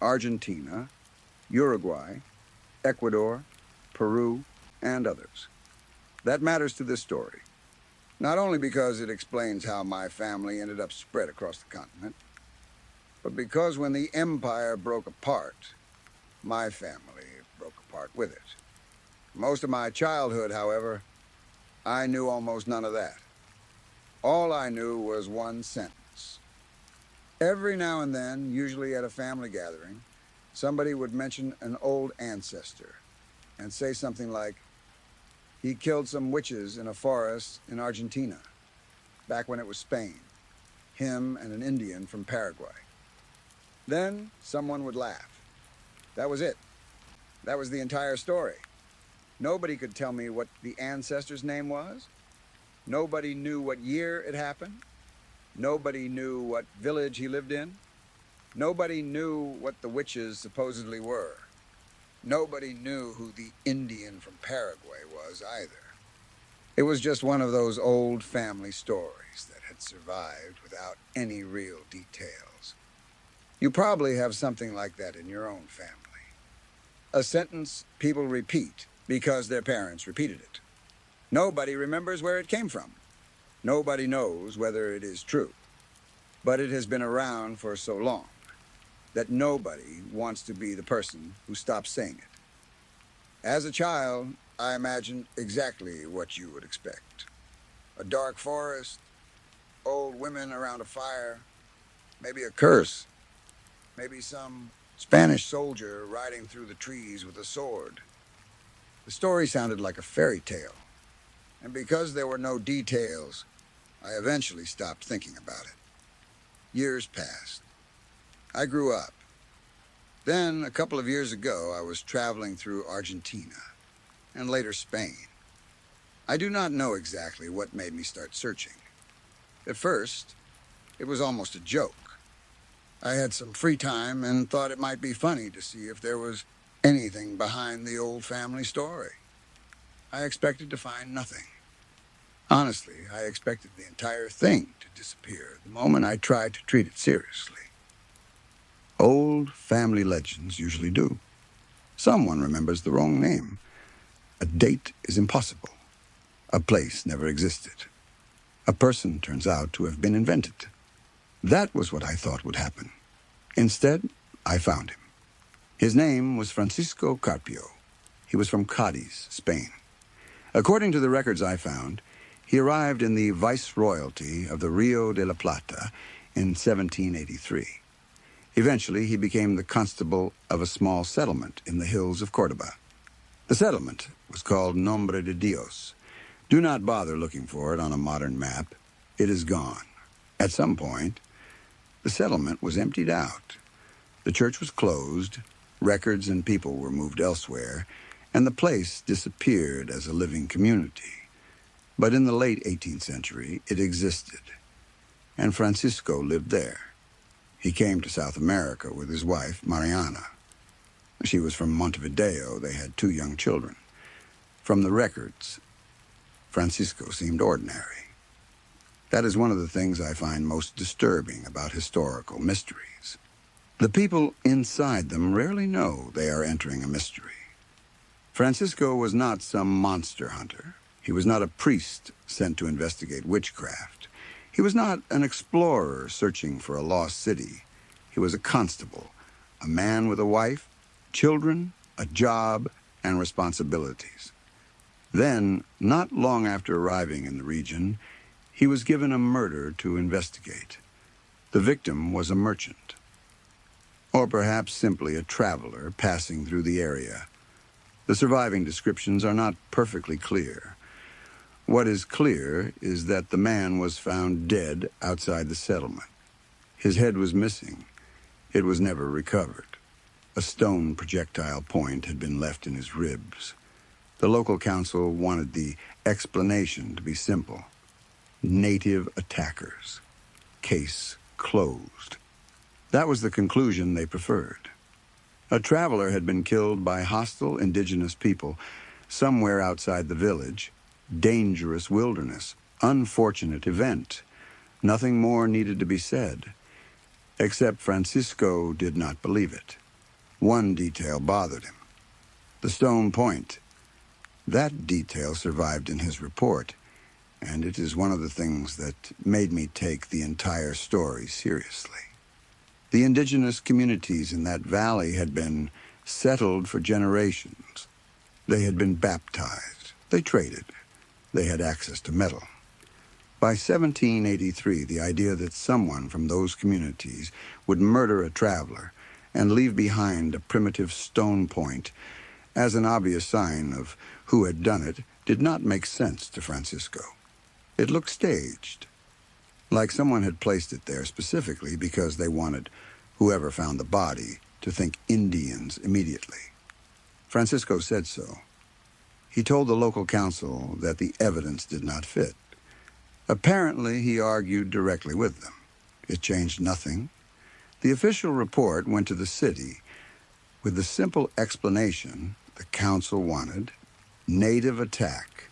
Argentina, Uruguay, Ecuador, Peru, and others. That matters to this story, not only because it explains how my family ended up spread across the continent, but because when the empire broke apart, my family broke apart with it. Most of my childhood, however, I knew almost none of that. All I knew was one sentence. Every now and then, usually at a family gathering, somebody would mention an old ancestor and say something like, "He killed some witches in a forest in Argentina, back when it was Spain. Him and an Indian from Paraguay." Then someone would laugh. That was it. That was the entire story. Nobody could tell me what the ancestor's name was. Nobody knew what year it happened. Nobody knew what village he lived in. Nobody knew what the witches supposedly were. Nobody knew who the Indian from Paraguay was either. It was just one of those old family stories that had survived without any real details. You probably have something like that in your own family. A sentence people repeat because their parents repeated it. Nobody remembers where it came from. Nobody knows whether it is true. But it has been around for so long that nobody wants to be the person who stops saying it. As a child, I imagined exactly what you would expect. A dark forest, old women around a fire, maybe a curse, maybe some Spanish soldier riding through the trees with a sword. The story sounded like a fairy tale, and because there were no details, I eventually stopped thinking about it. Years passed. I grew up. Then, a couple of years ago, I was traveling through Argentina, and later Spain. I do not know exactly what made me start searching. At first, it was almost a joke. I had some free time and thought it might be funny to see if there was anything behind the old family story. I expected to find nothing. Honestly, I expected the entire thing to disappear the moment I tried to treat it seriously. Old family legends usually do. Someone remembers the wrong name. A date is impossible. A place never existed. A person turns out to have been invented. That was what I thought would happen. Instead, I found him. His name was Francisco Carpio. He was from Cadiz, Spain. According to the records I found, he arrived in the Viceroyalty of the Rio de la Plata in 1783. Eventually, he became the constable of a small settlement in the hills of Cordoba. The settlement was called Nombre de Dios. Do not bother looking for it on a modern map. It is gone. At some point, the settlement was emptied out. The church was closed, records and people were moved elsewhere, and the place disappeared as a living community. But in the late 18th century, it existed, and Francisco lived there. He came to South America with his wife, Mariana. She was from Montevideo. They had 2 young children. From the records, Francisco seemed ordinary. That is one of the things I find most disturbing about historical mysteries. The people inside them rarely know they are entering a mystery. Francisco was not some monster hunter. He was not a priest sent to investigate witchcraft. He was not an explorer searching for a lost city. He was a constable, a man with a wife, children, a job, and responsibilities. Then, not long after arriving in the region, he was given a murder to investigate. The victim was a merchant, or perhaps simply a traveler passing through the area. The surviving descriptions are not perfectly clear. What is clear is that the man was found dead outside the settlement. His head was missing. It was never recovered. A stone projectile point had been left in his ribs. The local council wanted the explanation to be simple. Native attackers. Case closed. That was the conclusion they preferred. A traveler had been killed by hostile indigenous people somewhere outside the village. Dangerous wilderness. Unfortunate event. Nothing more needed to be said. Except Francisco did not believe it. One detail bothered him. The stone point. That detail survived in his report, and it is one of the things that made me take the entire story seriously. The indigenous communities in that valley had been settled for generations. They had been baptized. They traded. They had access to metal. By 1783, the idea that someone from those communities would murder a traveler and leave behind a primitive stone point as an obvious sign of who had done it did not make sense to Francisco. It looked staged, like someone had placed it there specifically because they wanted whoever found the body to think Indians immediately. Francisco said so. He told the local council that the evidence did not fit. Apparently, he argued directly with them. It changed nothing. The official report went to the city with the simple explanation the council wanted: native attack,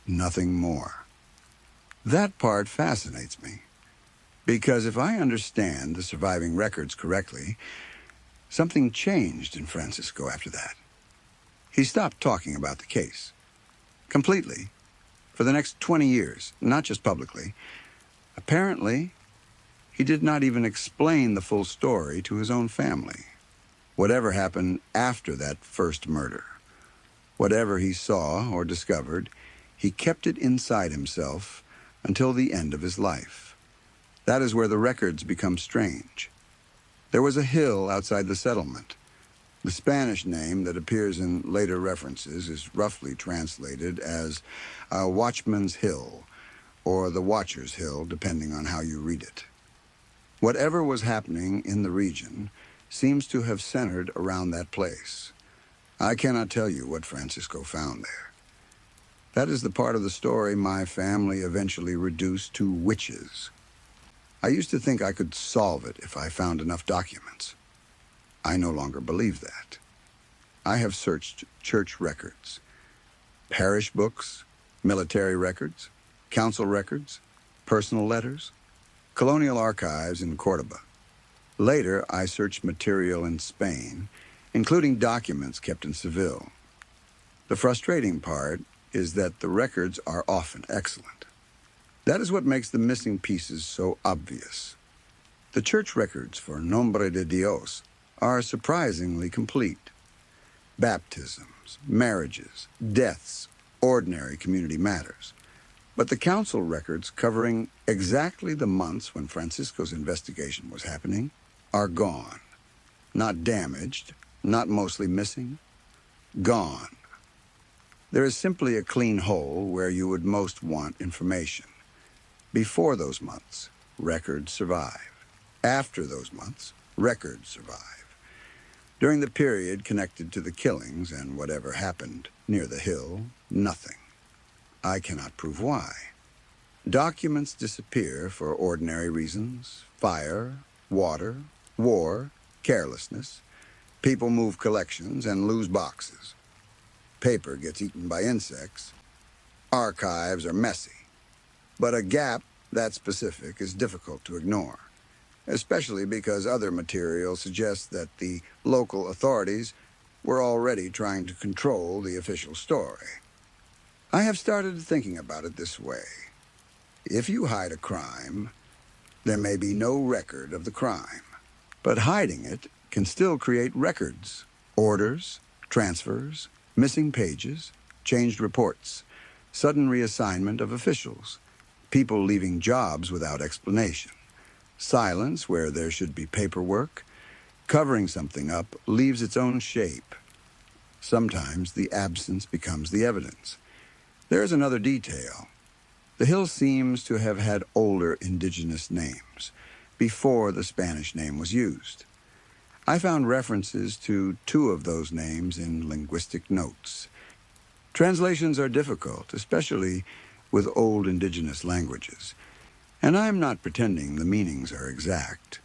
nothing more. That part fascinates me, because if I understand the surviving records correctly, something changed in Francisco after that. He stopped talking about the case. Completely. For the next 20 years, not just publicly. Apparently, he did not even explain the full story to his own family. Whatever happened after that first murder, whatever he saw or discovered, he kept it inside himself until the end of his life. That is where the records become strange. There was a hill outside the settlement. The Spanish name that appears in later references is roughly translated as Watchman's Hill, or the Watcher's Hill, depending on how you read it. Whatever was happening in the region seems to have centered around that place. I cannot tell you what Francisco found there. That is the part of the story my family eventually reduced to witches. I used to think I could solve it if I found enough documents. I no longer believe that. I have searched church records, parish books, military records, council records, personal letters, colonial archives in Cordoba. Later, I searched material in Spain, including documents kept in Seville. The frustrating part is that the records are often excellent. That is what makes the missing pieces so obvious. The church records for Nombre de Dios are surprisingly complete. Baptisms, marriages, deaths, ordinary community matters. But the council records covering exactly the months when Francisco's investigation was happening are gone. Not damaged, not mostly missing. Gone. There is simply a clean hole where you would most want information. Before those months, records survive. After those months, records survive. During the period connected to the killings and whatever happened near the hill, nothing. I cannot prove why. Documents disappear for ordinary reasons: fire, water, war, carelessness. People move collections and lose boxes. Paper gets eaten by insects. Archives are messy. But a gap that specific is difficult to ignore, especially because other material suggests that the local authorities were already trying to control the official story. I have started thinking about it this way. If you hide a crime, there may be no record of the crime. But hiding it can still create records, orders, transfers, missing pages, changed reports, sudden reassignment of officials, people leaving jobs without explanation, silence where there should be paperwork. Covering something up leaves its own shape. Sometimes the absence becomes the evidence. There's another detail. The hill seems to have had older indigenous names, before the Spanish name was used. I found references to 2 of those names in linguistic notes. Translations are difficult, especially with old indigenous languages, and I'm not pretending the meanings are exact.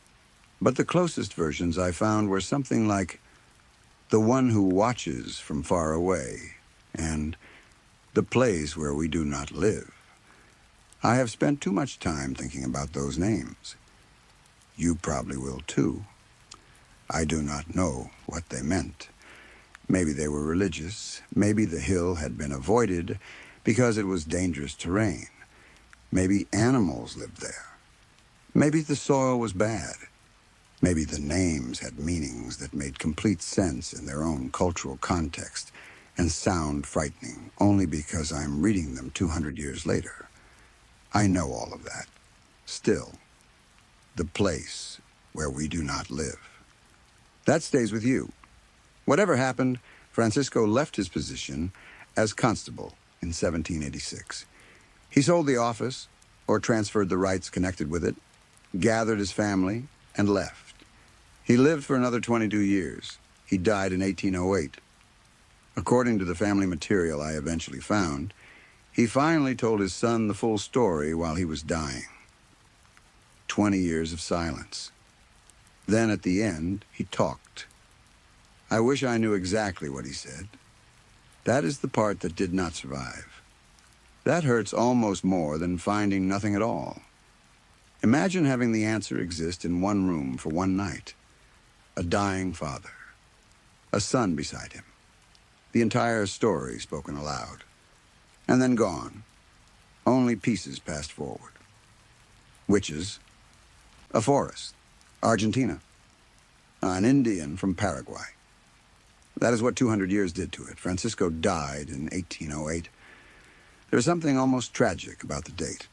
But the closest versions I found were something like the one who watches from far away, and the place where we do not live. I have spent too much time thinking about those names. You probably will too. I do not know what they meant. Maybe they were religious. Maybe the hill had been avoided because it was dangerous terrain. Maybe animals lived there. Maybe the soil was bad. Maybe the names had meanings that made complete sense in their own cultural context and sound frightening only because I'm reading them 200 years later. I know all of that. Still, the place where we do not live. That stays with you. Whatever happened, Francisco left his position as constable in 1786. He sold the office, or transferred the rights connected with it, gathered his family, and left. He lived for another 22 years. He died in 1808. According to the family material I eventually found, he finally told his son the full story while he was dying. 20 years of silence. Then at the end, he talked. I wish I knew exactly what he said. That is the part that did not survive. That hurts almost more than finding nothing at all. Imagine having the answer exist in one room for one night. A dying father. A son beside him. The entire story spoken aloud. And then gone. Only pieces passed forward. Witches. A forest. Argentina. An Indian from Paraguay. That is what 200 years did to it. Francisco died in 1808. There's something almost tragic about the date.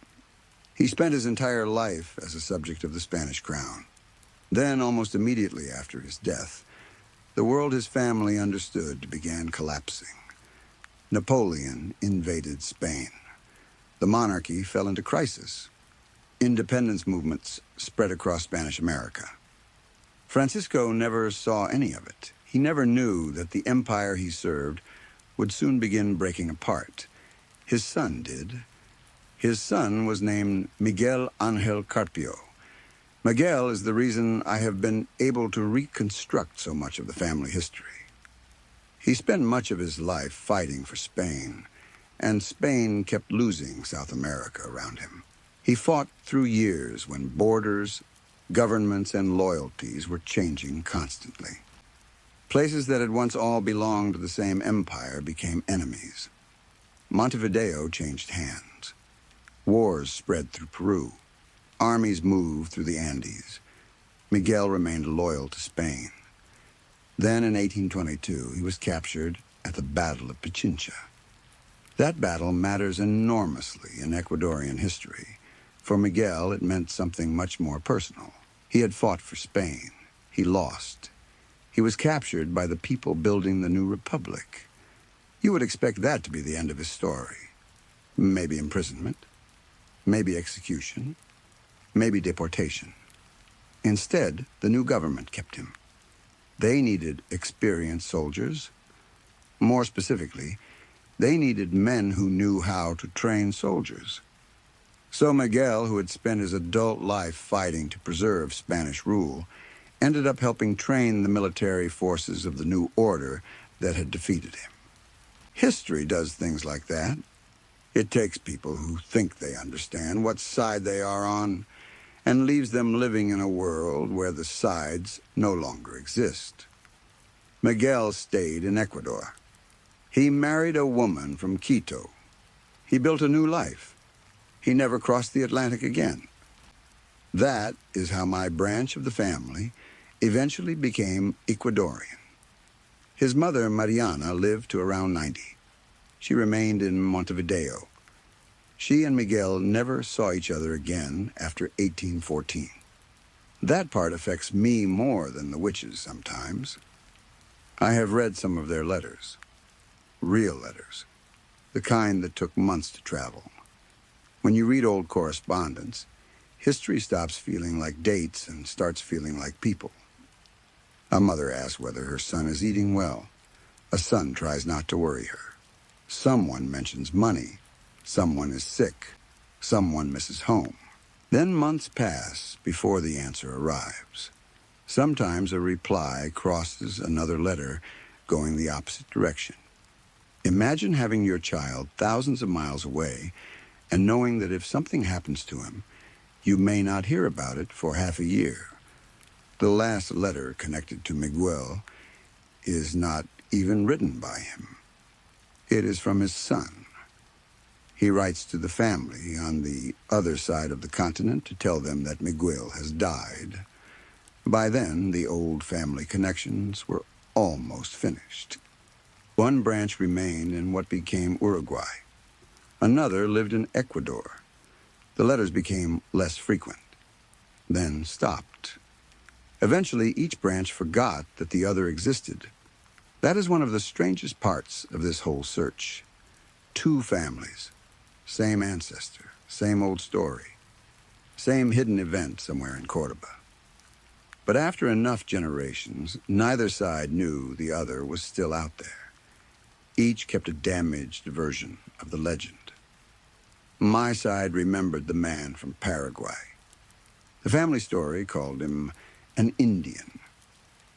He spent his entire life as a subject of the Spanish crown. Then, almost immediately after his death, the world his family understood began collapsing. Napoleon invaded Spain. The monarchy fell into crisis. Independence movements spread across Spanish America. Francisco never saw any of it. He never knew that the empire he served would soon begin breaking apart. His son did. His son was named Miguel Ángel Carpio. Miguel is the reason I have been able to reconstruct so much of the family history. He spent much of his life fighting for Spain, and Spain kept losing South America around him. He fought through years when borders, governments, and loyalties were changing constantly. Places that had once all belonged to the same empire became enemies. Montevideo changed hands. Wars spread through Peru. Armies moved through the Andes. Miguel remained loyal to Spain. Then in 1822, he was captured at the Battle of Pichincha. That battle matters enormously in Ecuadorian history. For Miguel, it meant something much more personal. He had fought for Spain. He lost. He was captured by the people building the new republic. You would expect that to be the end of his story. Maybe imprisonment. Maybe execution. Maybe deportation. Instead, the new government kept him. They needed experienced soldiers. More specifically, they needed men who knew how to train soldiers. So Miguel, who had spent his adult life fighting to preserve Spanish rule, ended up helping train the military forces of the new order that had defeated him. History does things like that. It takes people who think they understand what side they are on and leaves them living in a world where the sides no longer exist. Miguel stayed in Ecuador. He married a woman from Quito. He built a new life. He never crossed the Atlantic again. That is how my branch of the family eventually became Ecuadorian. His mother, Mariana, lived to around 90. She remained in Montevideo. She and Miguel never saw each other again after 1814. That part affects me more than the witches sometimes. I have read some of their letters. Real letters. The kind that took months to travel. When you read old correspondence, history stops feeling like dates and starts feeling like people. A mother asks whether her son is eating well. A son tries not to worry her. Someone mentions money. Someone is sick. Someone misses home. Then months pass before the answer arrives. Sometimes a reply crosses another letter going the opposite direction. Imagine having your child thousands of miles away and knowing that if something happens to him, you may not hear about it for half a year. The last letter connected to Miguel is not even written by him. It is from his son. He writes to the family on the other side of the continent to tell them that Miguel has died. By then, the old family connections were almost finished. One branch remained in what became Uruguay. Another lived in Ecuador. The letters became less frequent, then stopped. Eventually, each branch forgot that the other existed. That is one of the strangest parts of this whole search. Two families. Same ancestor, same old story, same hidden event somewhere in Cordoba. But after enough generations, neither side knew the other was still out there. Each kept a damaged version of the legend. My side remembered the man from Paraguay. The family story called him an Indian.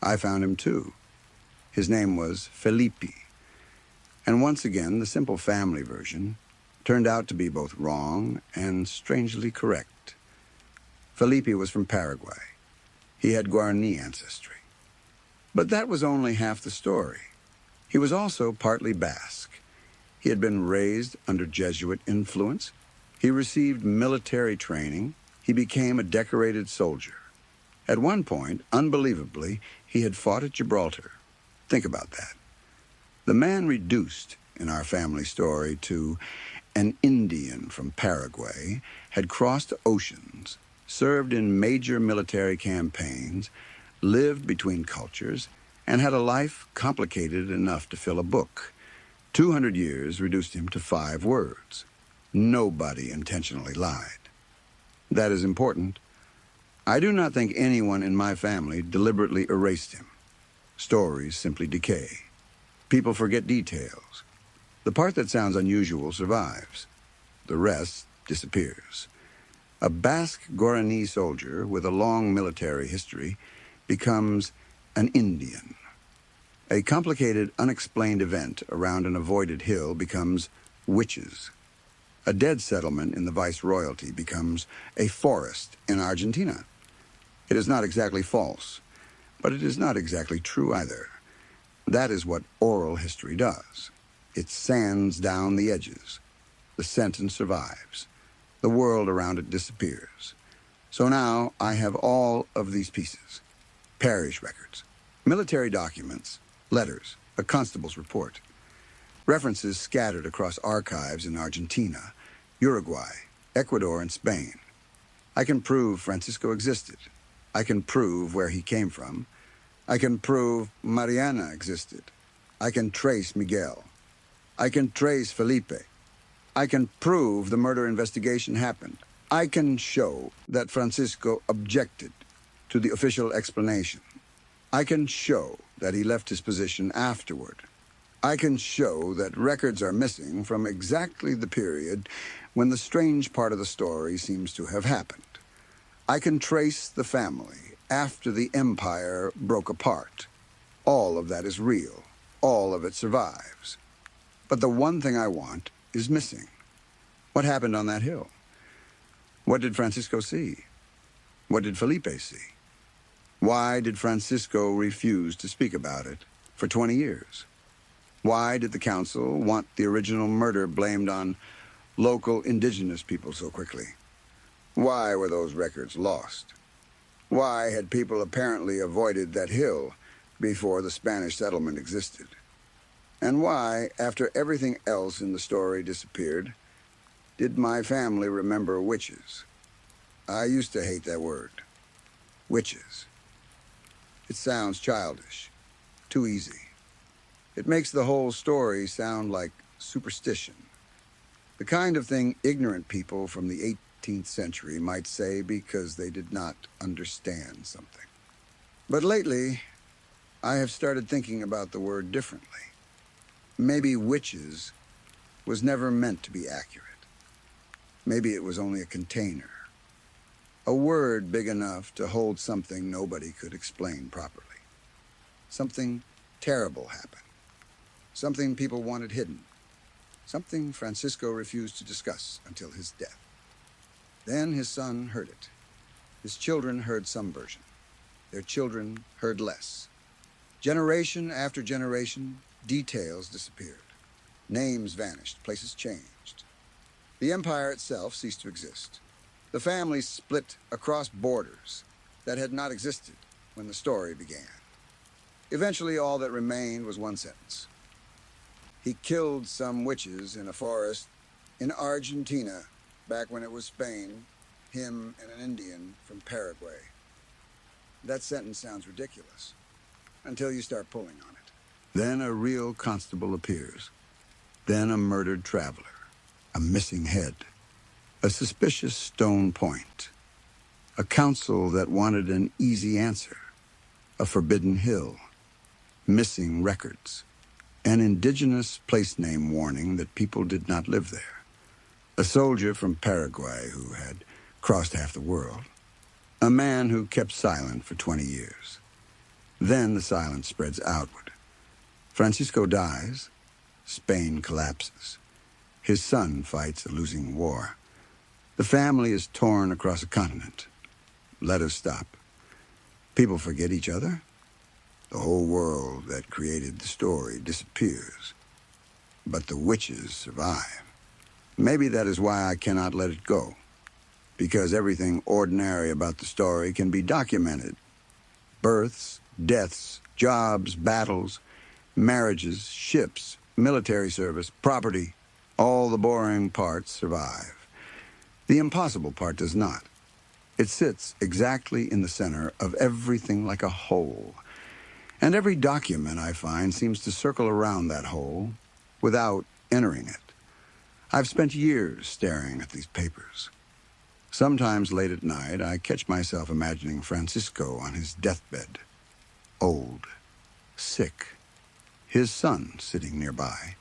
I found him too. His name was Felipe. And once again, the simple family version turned out to be both wrong and strangely correct. Felipe was from Paraguay. He had Guarani ancestry. But that was only half the story. He was also partly Basque. He had been raised under Jesuit influence. He received military training. He became a decorated soldier. At one point, unbelievably, he had fought at Gibraltar. Think about that. The man reduced in our family story to an Indian from Paraguay, had crossed oceans, served in major military campaigns, lived between cultures, and had a life complicated enough to fill a book. 200 years reduced him to 5 words. Nobody intentionally lied. That is important. I do not think anyone in my family deliberately erased him. Stories simply decay. People forget details. The part that sounds unusual survives. The rest disappears. A Basque Guarani soldier with a long military history becomes an Indian. A complicated, unexplained event around an avoided hill becomes witches. A dead settlement in the Viceroyalty becomes a forest in Argentina. It is not exactly false, but it is not exactly true either. That is what oral history does. It sands down the edges. The sentence survives. The world around it disappears. So now I have all of these pieces. Parish records, military documents, letters, a constable's report. References scattered across archives in Argentina, Uruguay, Ecuador, and Spain. I can prove Francisco existed. I can prove where he came from. I can prove Mariana existed. I can trace Miguel. I can trace Felipe. I can prove the murder investigation happened. I can show that Francisco objected to the official explanation. I can show that he left his position afterward. I can show that records are missing from exactly the period when the strange part of the story seems to have happened. I can trace the family after the empire broke apart. All of that is real. All of it survives. But the one thing I want is missing. What happened on that hill? What did Francisco see? What did Felipe see? Why did Francisco refuse to speak about it for 20 years? Why did the council want the original murder blamed on local indigenous people so quickly? Why were those records lost? Why had people apparently avoided that hill before the Spanish settlement existed? And why, after everything else in the story disappeared, did my family remember witches? I used to hate that word. Witches. It sounds childish. Too easy. It makes the whole story sound like superstition. The kind of thing ignorant people from the 18th century might say because they did not understand something. But lately, I have started thinking about the word differently. Maybe witches was never meant to be accurate. Maybe it was only a container. A word big enough to hold something nobody could explain properly. Something terrible happened. Something people wanted hidden. Something Francisco refused to discuss until his death. Then his son heard it. His children heard some version. Their children heard less. Generation after generation, details disappeared. Names vanished, places changed. The empire itself ceased to exist. The family split across borders that had not existed when the story began. Eventually, all that remained was one sentence. He killed some witches in a forest in Argentina back when it was Spain, him and an Indian from Paraguay. That sentence sounds ridiculous until you start pulling on it. Then a real constable appears. Then a murdered traveler, a missing head, a suspicious stone point, a council that wanted an easy answer, a forbidden hill, missing records, an indigenous place name warning that people did not live there, a soldier from Paraguay who had crossed half the world, a man who kept silent for 20 years. Then the silence spreads outward. Francisco dies. Spain collapses. His son fights a losing war. The family is torn across a continent. Let us stop. People forget each other. The whole world that created the story disappears. But the witches survive. Maybe that is why I cannot let it go. Because everything ordinary about the story can be documented. Births, deaths, jobs, battles, marriages, ships, military service, property. All the boring parts survive. The impossible part does not. It sits exactly in the center of everything like a hole. And every document I find seems to circle around that hole without entering it. I've spent years staring at these papers. Sometimes late at night, I catch myself imagining Francisco on his deathbed. Old, sick. His son sitting nearby.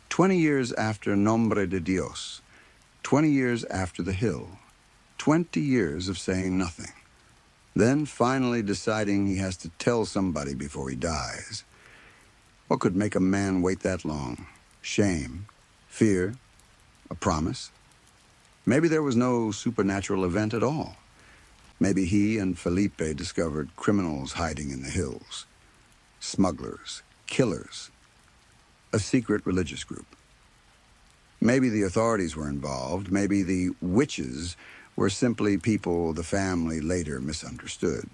20 years after Nombre de Dios. 20 years after the hill. 20 years of saying nothing. Then finally deciding he has to tell somebody before he dies. What could make a man wait that long? Shame? Fear? A promise? Maybe there was no supernatural event at all. Maybe he and Felipe discovered criminals hiding in the hills. Smugglers. Killers. A secret religious group. Maybe the authorities were involved. Maybe the witches were simply people the family later misunderstood.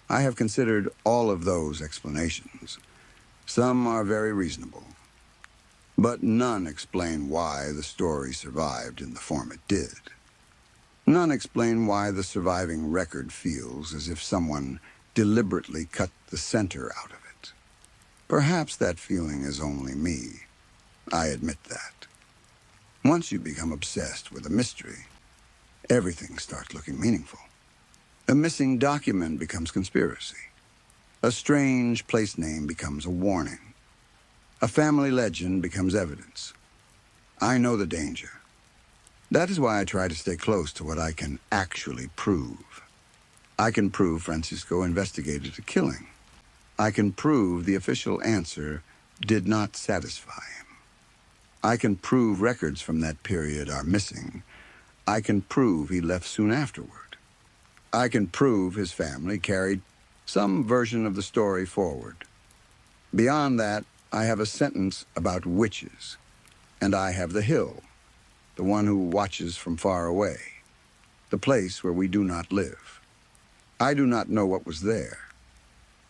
I have considered all of those explanations. Some are very reasonable. But none explain why the story survived in the form it did. None explain why the surviving record feels as if someone deliberately cut the center out of it. Perhaps that feeling is only me. I admit that. Once you become obsessed with a mystery, everything starts looking meaningful. A missing document becomes conspiracy. A strange place name becomes a warning. A family legend becomes evidence. I know the danger. That is why I try to stay close to what I can actually prove. I can prove Francisco investigated a killing. I can prove the official answer did not satisfy him. I can prove records from that period are missing. I can prove he left soon afterward. I can prove his family carried some version of the story forward. Beyond that, I have a sentence about witches, and I have the hill, the one who watches from far away, the place where we do not live. I do not know what was there.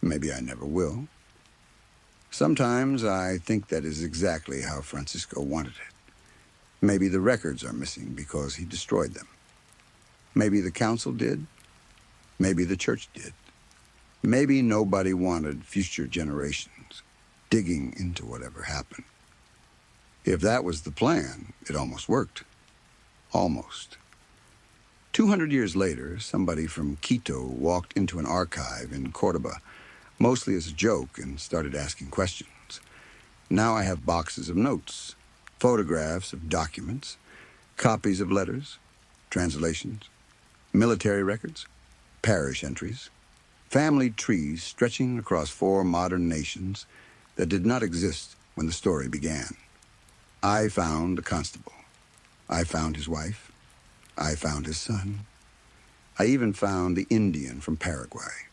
Maybe I never will. Sometimes I think that is exactly how Francisco wanted it. Maybe the records are missing because he destroyed them. Maybe the council did. Maybe the church did. Maybe nobody wanted future generations digging into whatever happened. If that was the plan, it almost worked. Almost. 200 years later, somebody from Quito walked into an archive in Cordoba, mostly as a joke, and started asking questions. Now I have boxes of notes, photographs of documents, copies of letters, translations, military records, parish entries, family trees stretching across 4 modern nations that did not exist when the story began. I found the constable. I found his wife. I found his son. I even found the Indian from Paraguay.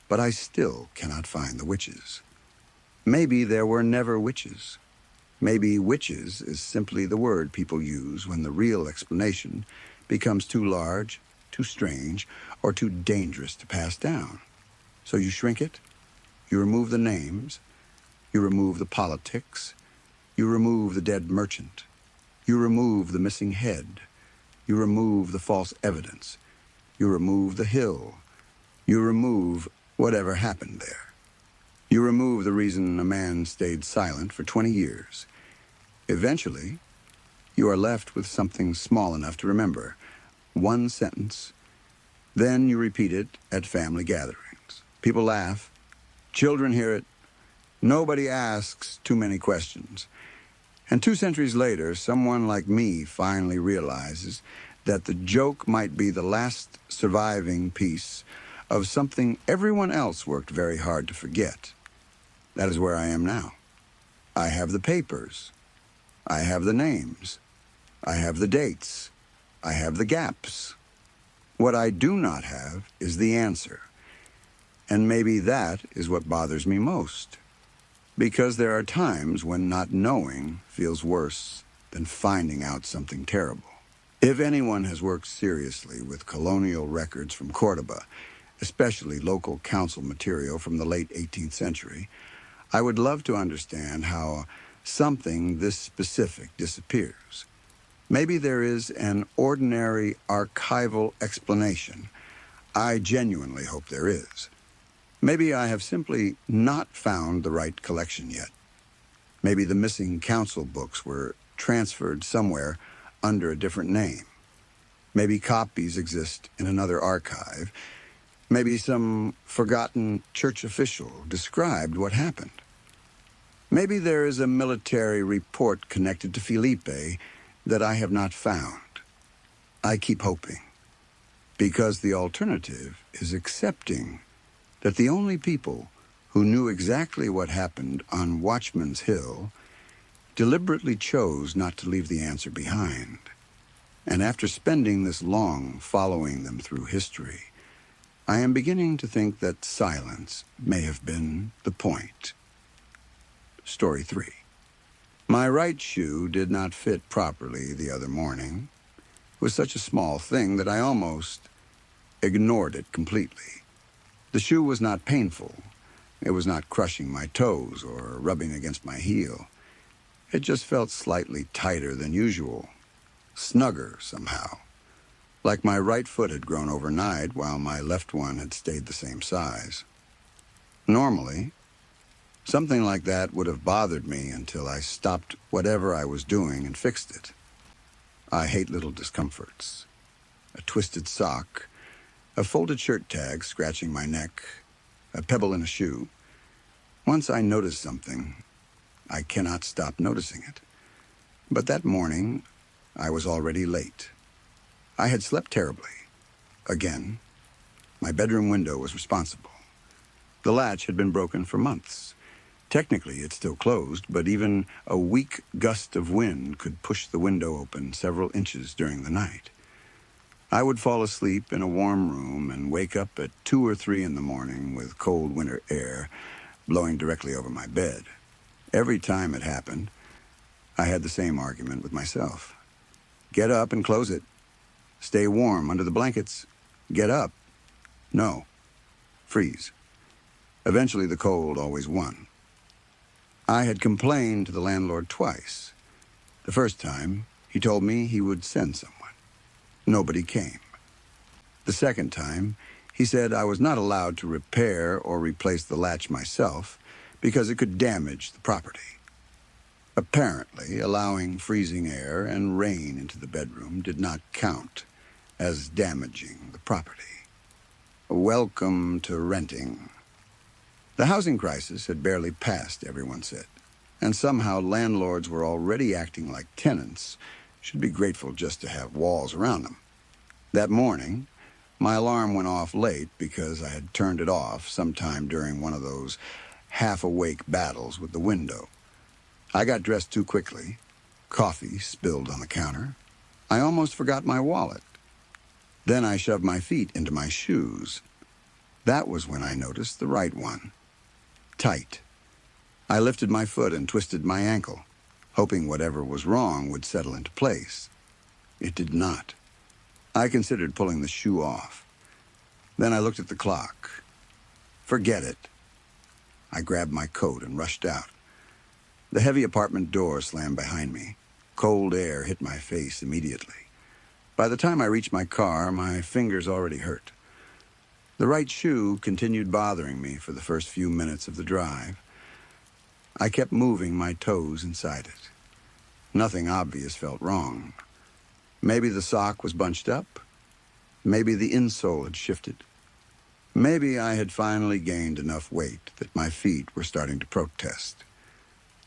But I still cannot find the witches. Maybe there were never witches. Maybe witches is simply the word people use when the real explanation becomes too large, too strange, or too dangerous to pass down. So you shrink it, you remove the names, you remove the politics, you remove the dead merchant, you remove the missing head, you remove the false evidence, you remove the hill, you remove whatever happened there. You remove the reason a man stayed silent for 20 years. Eventually, you are left with something small enough to remember. One sentence. Then you repeat it at family gatherings. People laugh. Children hear it. Nobody asks too many questions. And 2 centuries later, someone like me finally realizes that the joke might be the last surviving piece of something everyone else worked very hard to forget. That is where I am now. I have the papers. I have the names. I have the dates. I have the gaps. What I do not have is the answer. And maybe that is what bothers me most. Because there are times when not knowing feels worse than finding out something terrible. If anyone has worked seriously with colonial records from Cordoba, especially local council material from the late 18th century, I would love to understand how something this specific disappears. Maybe there is an ordinary archival explanation. I genuinely hope there is. Maybe I have simply not found the right collection yet. Maybe the missing council books were transferred somewhere under a different name. Maybe copies exist in another archive. Maybe some forgotten church official described what happened. Maybe there is a military report connected to Felipe that I have not found. I keep hoping, because the alternative is accepting that the only people who knew exactly what happened on Watchman's Hill deliberately chose not to leave the answer behind. And after spending this long following them through history, I am beginning to think that silence may have been the point. Story 3. My right shoe did not fit properly the other morning. It was such a small thing that I almost ignored it completely. The shoe was not painful. It was not crushing my toes or rubbing against my heel. It just felt slightly tighter than usual, snugger somehow, like my right foot had grown overnight while my left one had stayed the same size. Normally, something like that would have bothered me until I stopped whatever I was doing and fixed it. I hate little discomforts. A twisted sock, a folded shirt tag scratching my neck, a pebble in a shoe. Once I noticed something, I cannot stop noticing it. But that morning, I was already late. I had slept terribly. Again, my bedroom window was responsible. The latch had been broken for months. Technically, it's still closed, but even a weak gust of wind could push the window open several inches during the night. I would fall asleep in a warm room and wake up at 2 or 3 in the morning with cold winter air blowing directly over my bed. Every time it happened, I had the same argument with myself. Get up and close it. Stay warm under the blankets. Get up. No. Freeze. Eventually, the cold always won. I had complained to the landlord twice. The first time, he told me he would send someone. Nobody came. The second time, he said I was not allowed to repair or replace the latch myself because it could damage the property. Apparently, allowing freezing air and rain into the bedroom did not count as damaging the property. Welcome to renting. The housing crisis had barely passed, everyone said, and somehow landlords were already acting like tenants should be grateful just to have walls around them. That morning, my alarm went off late because I had turned it off sometime during one of those half-awake battles with the window. I got dressed too quickly. Coffee spilled on the counter. I almost forgot my wallet. Then I shoved my feet into my shoes. That was when I noticed the right one. Tight. I lifted my foot and twisted my ankle, hoping whatever was wrong would settle into place. It did not. I considered pulling the shoe off. Then I looked at the clock. Forget it. I grabbed my coat and rushed out. The heavy apartment door slammed behind me. Cold air hit my face immediately. By the time I reached my car, my fingers already hurt. The right shoe continued bothering me for the first few minutes of the drive. I kept moving my toes inside it. Nothing obvious felt wrong. Maybe the sock was bunched up. Maybe the insole had shifted. Maybe I had finally gained enough weight that my feet were starting to protest.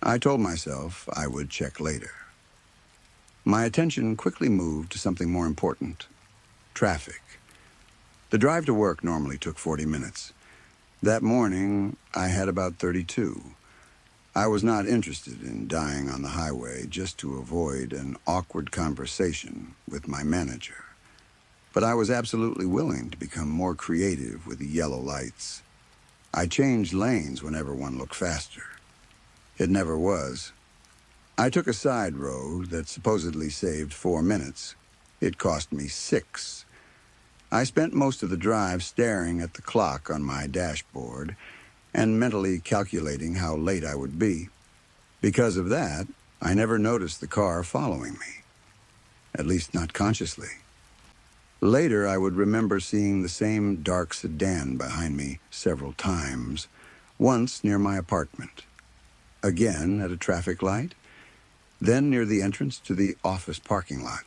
I told myself I would check later. My attention quickly moved to something more important: traffic. The drive to work normally took 40 minutes. That morning, I had about 32. I was not interested in dying on the highway just to avoid an awkward conversation with my manager. But I was absolutely willing to become more creative with the yellow lights. I changed lanes whenever one looked faster. It never was. I took a side road that supposedly saved 4 minutes. It cost me 6. I spent most of the drive staring at the clock on my dashboard and mentally calculating how late I would be. Because of that, I never noticed the car following me, at least not consciously. Later, I would remember seeing the same dark sedan behind me several times, once near my apartment, again at a traffic light, then near the entrance to the office parking lot.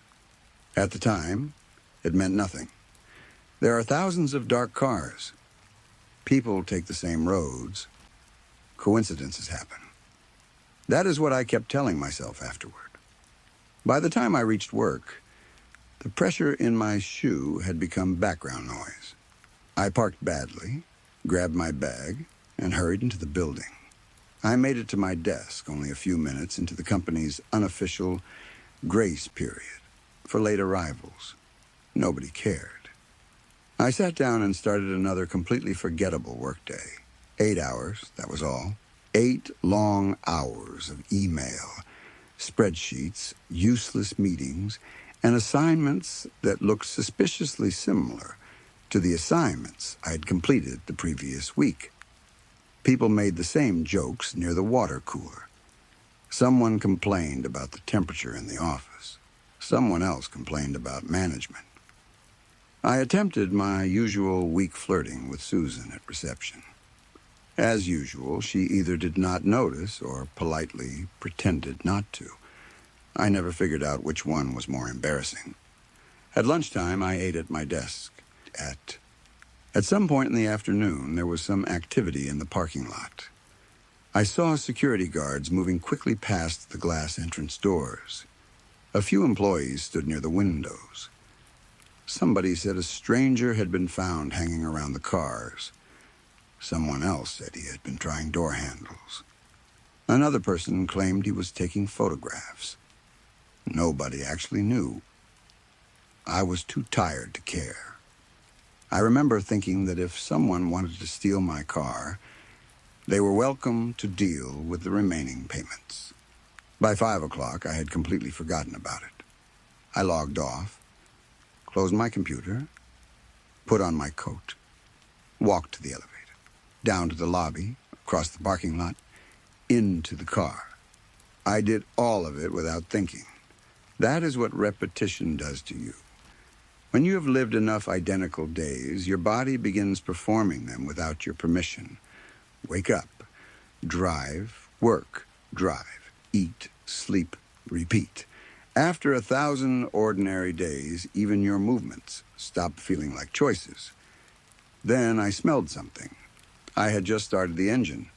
At the time, it meant nothing. There are thousands of dark cars. People take the same roads. Coincidences happen. That is what I kept telling myself afterward. By the time I reached work, the pressure in my shoe had become background noise. I parked badly, grabbed my bag, and hurried into the building. I made it to my desk only a few minutes into the company's unofficial grace period for late arrivals. Nobody cared. I sat down and started another completely forgettable workday. 8 hours, that was all. 8 long hours of email, spreadsheets, useless meetings, and assignments that looked suspiciously similar to the assignments I had completed the previous week. People made the same jokes near the water cooler. Someone complained about the temperature in the office. Someone else complained about management. I attempted my usual weak flirting with Susan at reception. As usual, she either did not notice or politely pretended not to. I never figured out which one was more embarrassing. At lunchtime, I ate at my desk. At some point in the afternoon, there was some activity in the parking lot. I saw security guards moving quickly past the glass entrance doors. A few employees stood near the windows. Somebody said a stranger had been found hanging around the cars. Someone else said he had been trying door handles. Another person claimed he was taking photographs. Nobody actually knew. I was too tired to care. I remember thinking that if someone wanted to steal my car, they were welcome to deal with the remaining payments. By 5 o'clock, I had completely forgotten about it. I logged off, closed my computer, put on my coat, walked to the elevator, down to the lobby, across the parking lot, into the car. I did all of it without thinking. That is what repetition does to you. When you have lived enough identical days, your body begins performing them without your permission. Wake up, drive, work, drive, eat, sleep, repeat. After 1,000 ordinary days, even your movements stop feeling like choices. Then I smelled something. I had just started the engine.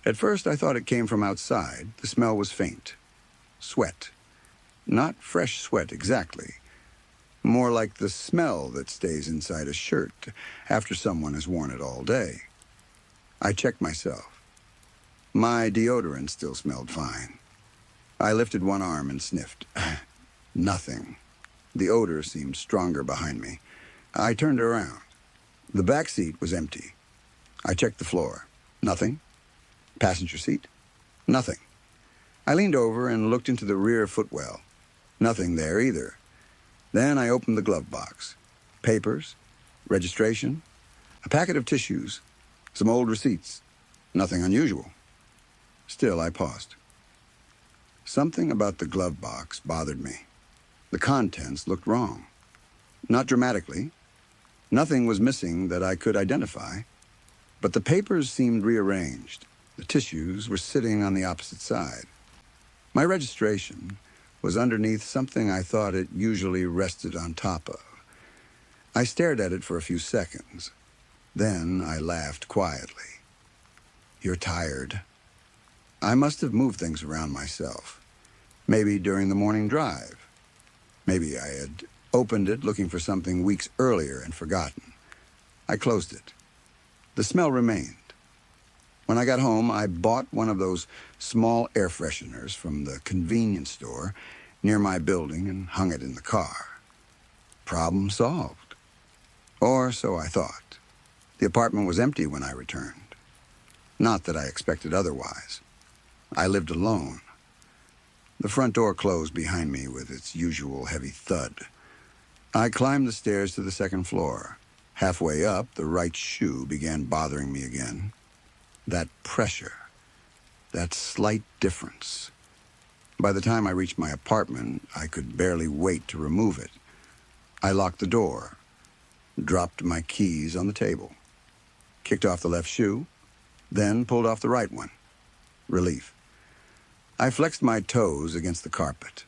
At first, I thought it came from outside. The smell was faint. Sweat. Not fresh sweat exactly. More like the smell that stays inside a shirt after someone has worn it all day. I checked myself. My deodorant still smelled fine. I lifted one arm and sniffed. Nothing. The odor seemed stronger behind me. I turned around. The back seat was empty. I checked the floor. Nothing. Passenger seat? Nothing. I leaned over and looked into the rear footwell. Nothing there either. Then I opened the glove box. Papers, registration, a packet of tissues, some old receipts. Nothing unusual. Still, I paused. Something about the glove box bothered me. The contents looked wrong. Not dramatically. Nothing was missing that I could identify. But the papers seemed rearranged. The tissues were sitting on the opposite side. My registration was underneath something I thought it usually rested on top of. I stared at it for a few seconds. Then I laughed quietly. You're tired. I must have moved things around myself. Maybe during the morning drive. Maybe I had opened it looking for something weeks earlier and forgotten. I closed it. The smell remained. When I got home, I bought one of those small air fresheners from the convenience store near my building and hung it in the car. Problem solved. Or so I thought. The apartment was empty when I returned. Not that I expected otherwise. I lived alone. The front door closed behind me with its usual heavy thud. I climbed the stairs to the second floor. Halfway up, the right shoe began bothering me again. That pressure, that slight difference. By the time I reached my apartment, I could barely wait to remove it. I locked the door, dropped my keys on the table, kicked off the left shoe, then pulled off the right one. Relief. I flexed my toes against the carpet.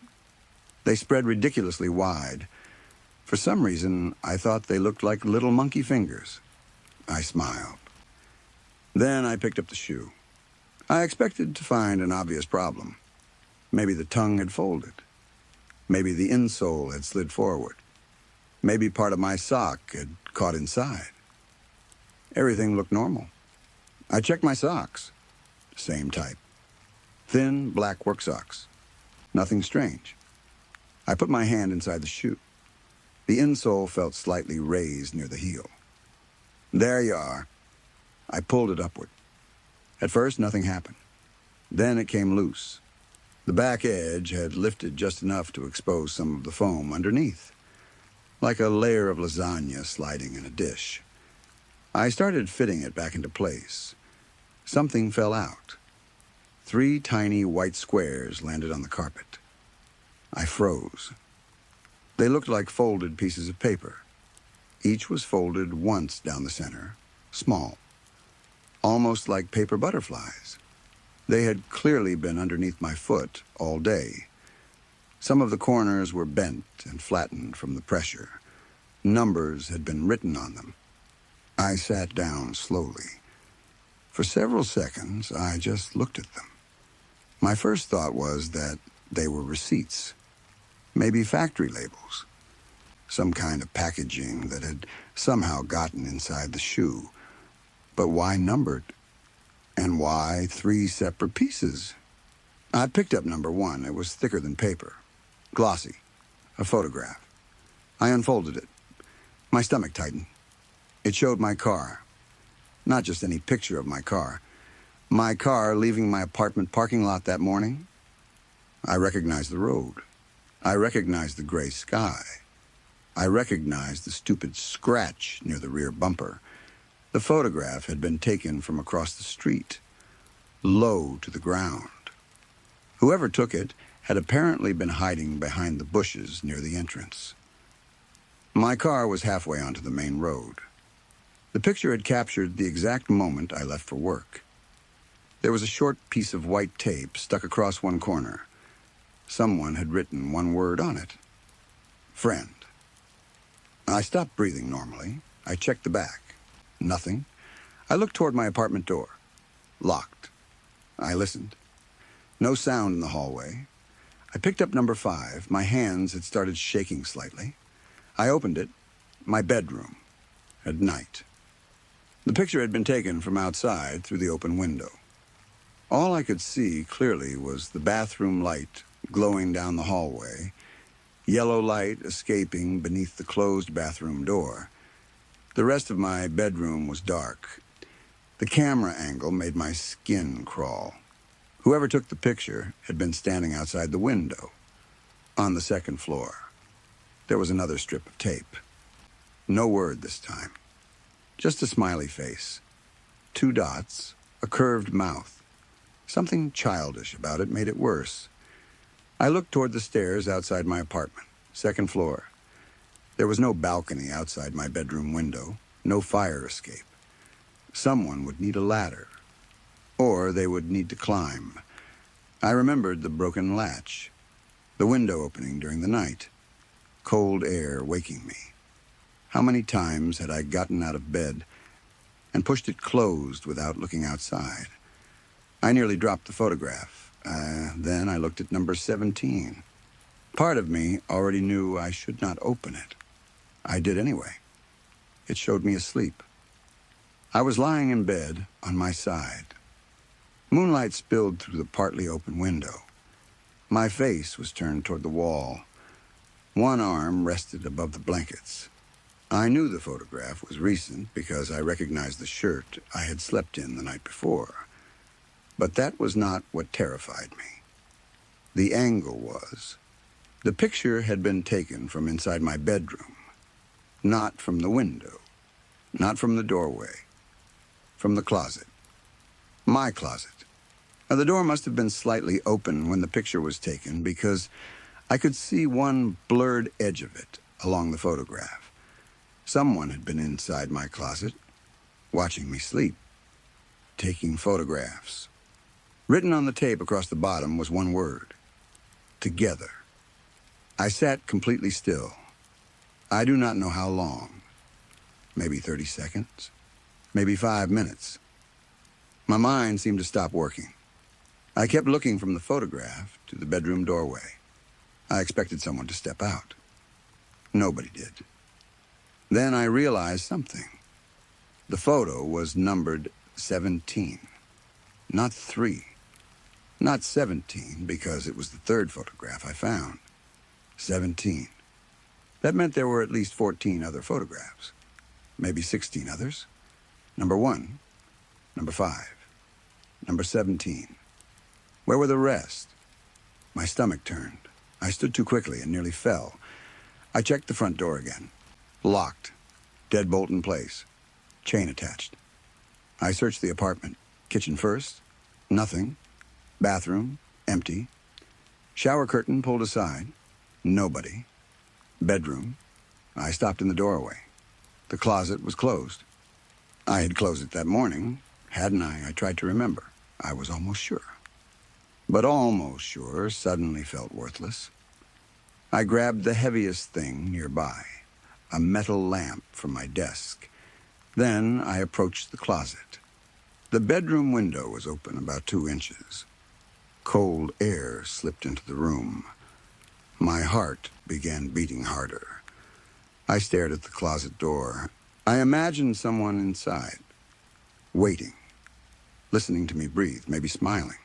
They spread ridiculously wide. For some reason, I thought they looked like little monkey fingers. I smiled. Then I picked up the shoe. I expected to find an obvious problem. Maybe the tongue had folded. Maybe the insole had slid forward. Maybe part of my sock had caught inside. Everything looked normal. I checked my socks. Same type. Thin, black work socks. Nothing strange. I put my hand inside the shoe. The insole felt slightly raised near the heel. There you are. I pulled it upward. At first, nothing happened. Then it came loose. The back edge had lifted just enough to expose some of the foam underneath, like a layer of lasagna sliding in a dish. I started fitting it back into place. Something fell out. 3 tiny white squares landed on the carpet. I froze. They looked like folded pieces of paper. Each was folded once down the center, small, almost like paper butterflies. They had clearly been underneath my foot all day. Some of the corners were bent and flattened from the pressure. Numbers had been written on them. I sat down slowly. For several seconds, I just looked at them. My first thought was that they were receipts, maybe factory labels, some kind of packaging that had somehow gotten inside the shoe. But why numbered? And why 3 separate pieces? I picked up number 1. It was thicker than paper, glossy, a photograph. I unfolded it. My stomach tightened. It showed my car. Not just any picture of my car. My car leaving my apartment parking lot that morning. I recognized the road. I recognized the gray sky. I recognized the stupid scratch near the rear bumper. The photograph had been taken from across the street, low to the ground. Whoever took it had apparently been hiding behind the bushes near the entrance. My car was halfway onto the main road. The picture had captured the exact moment I left for work. There was a short piece of white tape stuck across one corner. Someone had written one word on it. Friend. I stopped breathing normally. I checked the back. Nothing. I looked toward my apartment door. Locked. I listened. No sound in the hallway. I picked up number 5. My hands had started shaking slightly. I opened it. My bedroom. At night. The picture had been taken from outside through the open window. All I could see clearly was the bathroom light glowing down the hallway, yellow light escaping beneath the closed bathroom door. The rest of my bedroom was dark. The camera angle made my skin crawl. Whoever took the picture had been standing outside the window, on the second floor. There was another strip of tape. No word this time. Just a smiley face. 2 dots, a curved mouth. Something childish about it made it worse. I looked toward the stairs outside my apartment, second floor. There was no balcony outside my bedroom window, no fire escape. Someone would need a ladder, or they would need to climb. I remembered the broken latch, the window opening during the night, cold air waking me. How many times had I gotten out of bed and pushed it closed without looking outside? I nearly dropped the photograph. Then I looked at number 17. Part of me already knew I should not open it. I did anyway. It showed me asleep. I was lying in bed on my side. Moonlight spilled through the partly open window. My face was turned toward the wall. One arm rested above the blankets. I knew the photograph was recent because I recognized the shirt I had slept in the night before. But that was not what terrified me. The angle was. The picture had been taken from inside my bedroom, not from the window, not from the doorway, from the closet. My closet. Now, the door must have been slightly open when the picture was taken because I could see one blurred edge of it along the photograph. Someone had been inside my closet, watching me sleep, taking photographs. Written on the tape across the bottom was one word: together. I sat completely still. I do not know how long. Maybe 30 seconds. Maybe 5 minutes. My mind seemed to stop working. I kept looking from the photograph to the bedroom doorway. I expected someone to step out. Nobody did. Then I realized something. The photo was numbered 17, not 3. Not 17 because it was the 3rd photograph I found. 17. That meant there were at least 14 other photographs. Maybe 16 others. Number 1, number 5, number 17. Where were the rest? My stomach turned. I stood too quickly and nearly fell. I checked the front door again. Locked. Deadbolt in place. Chain attached. I searched the apartment. Kitchen first. Nothing. Bathroom. Empty. Shower curtain pulled aside. Nobody. Bedroom. I stopped in the doorway. The closet was closed. I had closed it that morning, hadn't I? I tried to remember. I was almost sure. But almost sure suddenly felt worthless. I grabbed the heaviest thing nearby, a metal lamp from my desk. Then I approached the closet. The bedroom window was open about 2 inches. Cold air slipped into the room. My heart began beating harder. I stared at the closet door. I imagined someone inside, waiting, listening to me breathe, maybe smiling.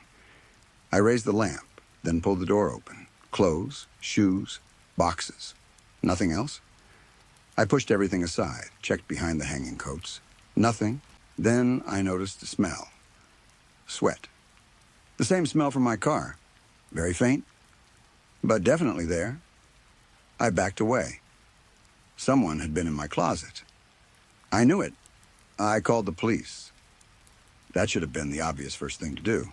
I raised the lamp, then pulled the door open. Clothes, shoes, boxes. Nothing else? I pushed everything aside, checked behind the hanging coats. Nothing. Then I noticed a smell. Sweat. The same smell from my car. Very faint, but definitely there. I backed away. Someone had been in my closet. I knew it. I called the police. That should have been the obvious first thing to do.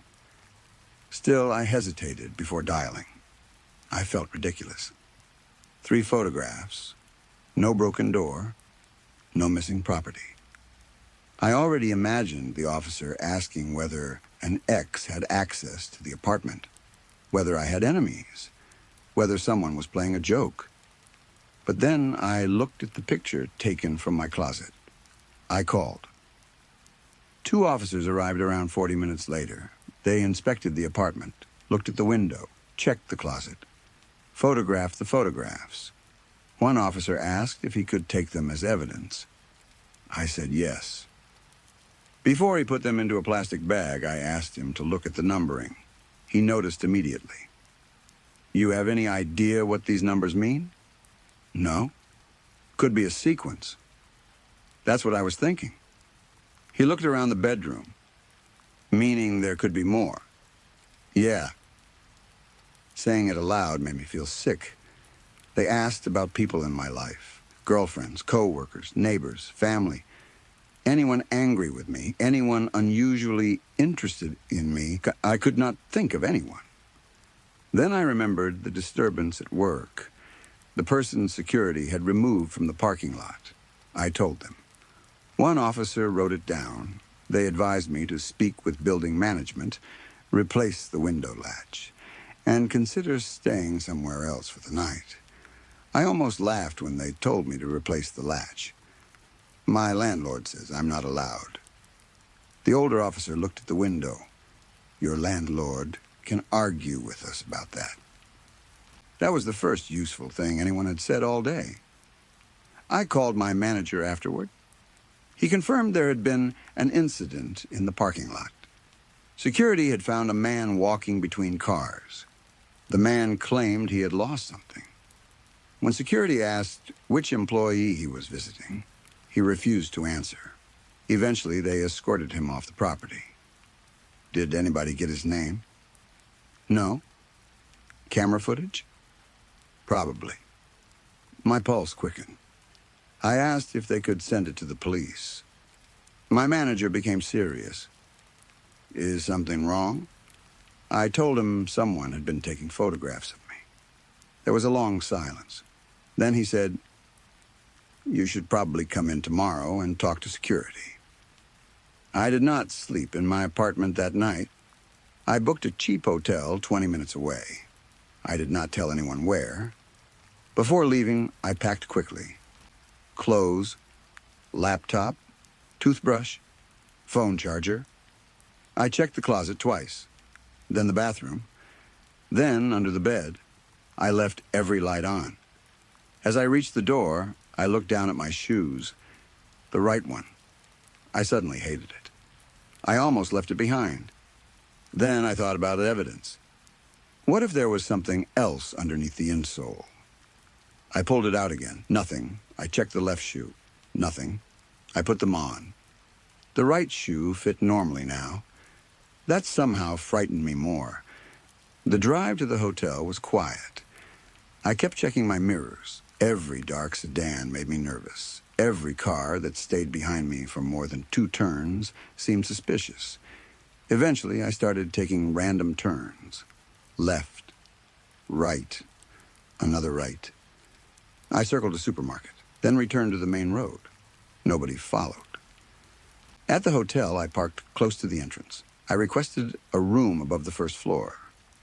Still, I hesitated before dialing. I felt ridiculous. 3 photographs, no broken door, no missing property. I already imagined the officer asking whether an ex had access to the apartment, whether I had enemies, whether someone was playing a joke. But then I looked at the picture taken from my closet. I called. 2 officers arrived around 40 minutes later. They inspected the apartment, looked at the window, checked the closet, photographed the photographs. One officer asked if he could take them as evidence. I said yes. Before he put them into a plastic bag, I asked him to look at the numbering. He noticed immediately. You have any idea what these numbers mean? No. Could be a sequence. That's what I was thinking. He looked around the bedroom, meaning there could be more. Yeah. Saying it aloud made me feel sick. They asked about people in my life, girlfriends, co-workers, neighbors, family. Anyone angry with me, anyone unusually interested in me. I could not think of anyone. Then I remembered the disturbance at work. The person security had removed from the parking lot. I told them. One officer wrote it down. They advised me to speak with building management, replace the window latch, and consider staying somewhere else for the night. I almost laughed when they told me to replace the latch. My landlord says I'm not allowed. The older officer looked at the window. Your landlord can argue with us about that. That was the first useful thing anyone had said all day. I called my manager afterward. He confirmed there had been an incident in the parking lot. Security had found a man walking between cars. The man claimed he had lost something. When security asked which employee he was visiting, he refused to answer. Eventually, they escorted him off the property. Did anybody get his name? No. Camera footage? Probably. My pulse quickened. I asked if they could send it to the police. My manager became serious. Is something wrong? I told him someone had been taking photographs of me. There was a long silence. Then he said, you should probably come in tomorrow and talk to security. I did not sleep in my apartment that night. I booked a cheap hotel 20 minutes away. I did not tell anyone where. Before leaving, I packed quickly. Clothes, laptop, toothbrush, phone charger. I checked the closet twice, then the bathroom, then under the bed. I left every light on. As I reached the door, I looked down at my shoes, the right one. I suddenly hated it. I almost left it behind. Then I thought about evidence. What if there was something else underneath the insole? I pulled it out again. Nothing. I checked the left shoe. Nothing. I put them on. The right shoe fit normally now. That somehow frightened me more. The drive to the hotel was quiet. I kept checking my mirrors. Every dark sedan made me nervous. Every car that stayed behind me for more than 2 turns seemed suspicious. Eventually, I started taking random turns. Left, right, another right. I circled a supermarket, then returned to the main road. Nobody followed. At the hotel, I parked close to the entrance. I requested a room above the first floor.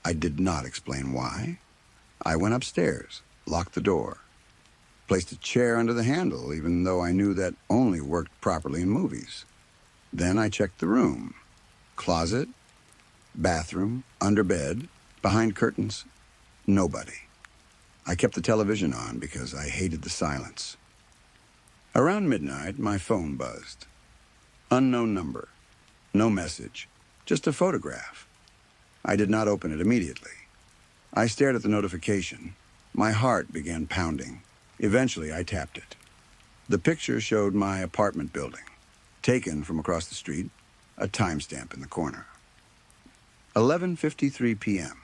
I did not explain why. I went upstairs, locked the door, placed a chair under the handle, even though I knew that only worked properly in movies. Then I checked the room. Closet, bathroom, under bed, behind curtains. Nobody. I kept the television on because I hated the silence. Around midnight, my phone buzzed. Unknown number. No message. Just a photograph. I did not open it immediately. I stared at the notification. My heart began pounding. Eventually, I tapped it. The picture showed my apartment building, taken from across the street, a timestamp in the corner. 11:53 p.m.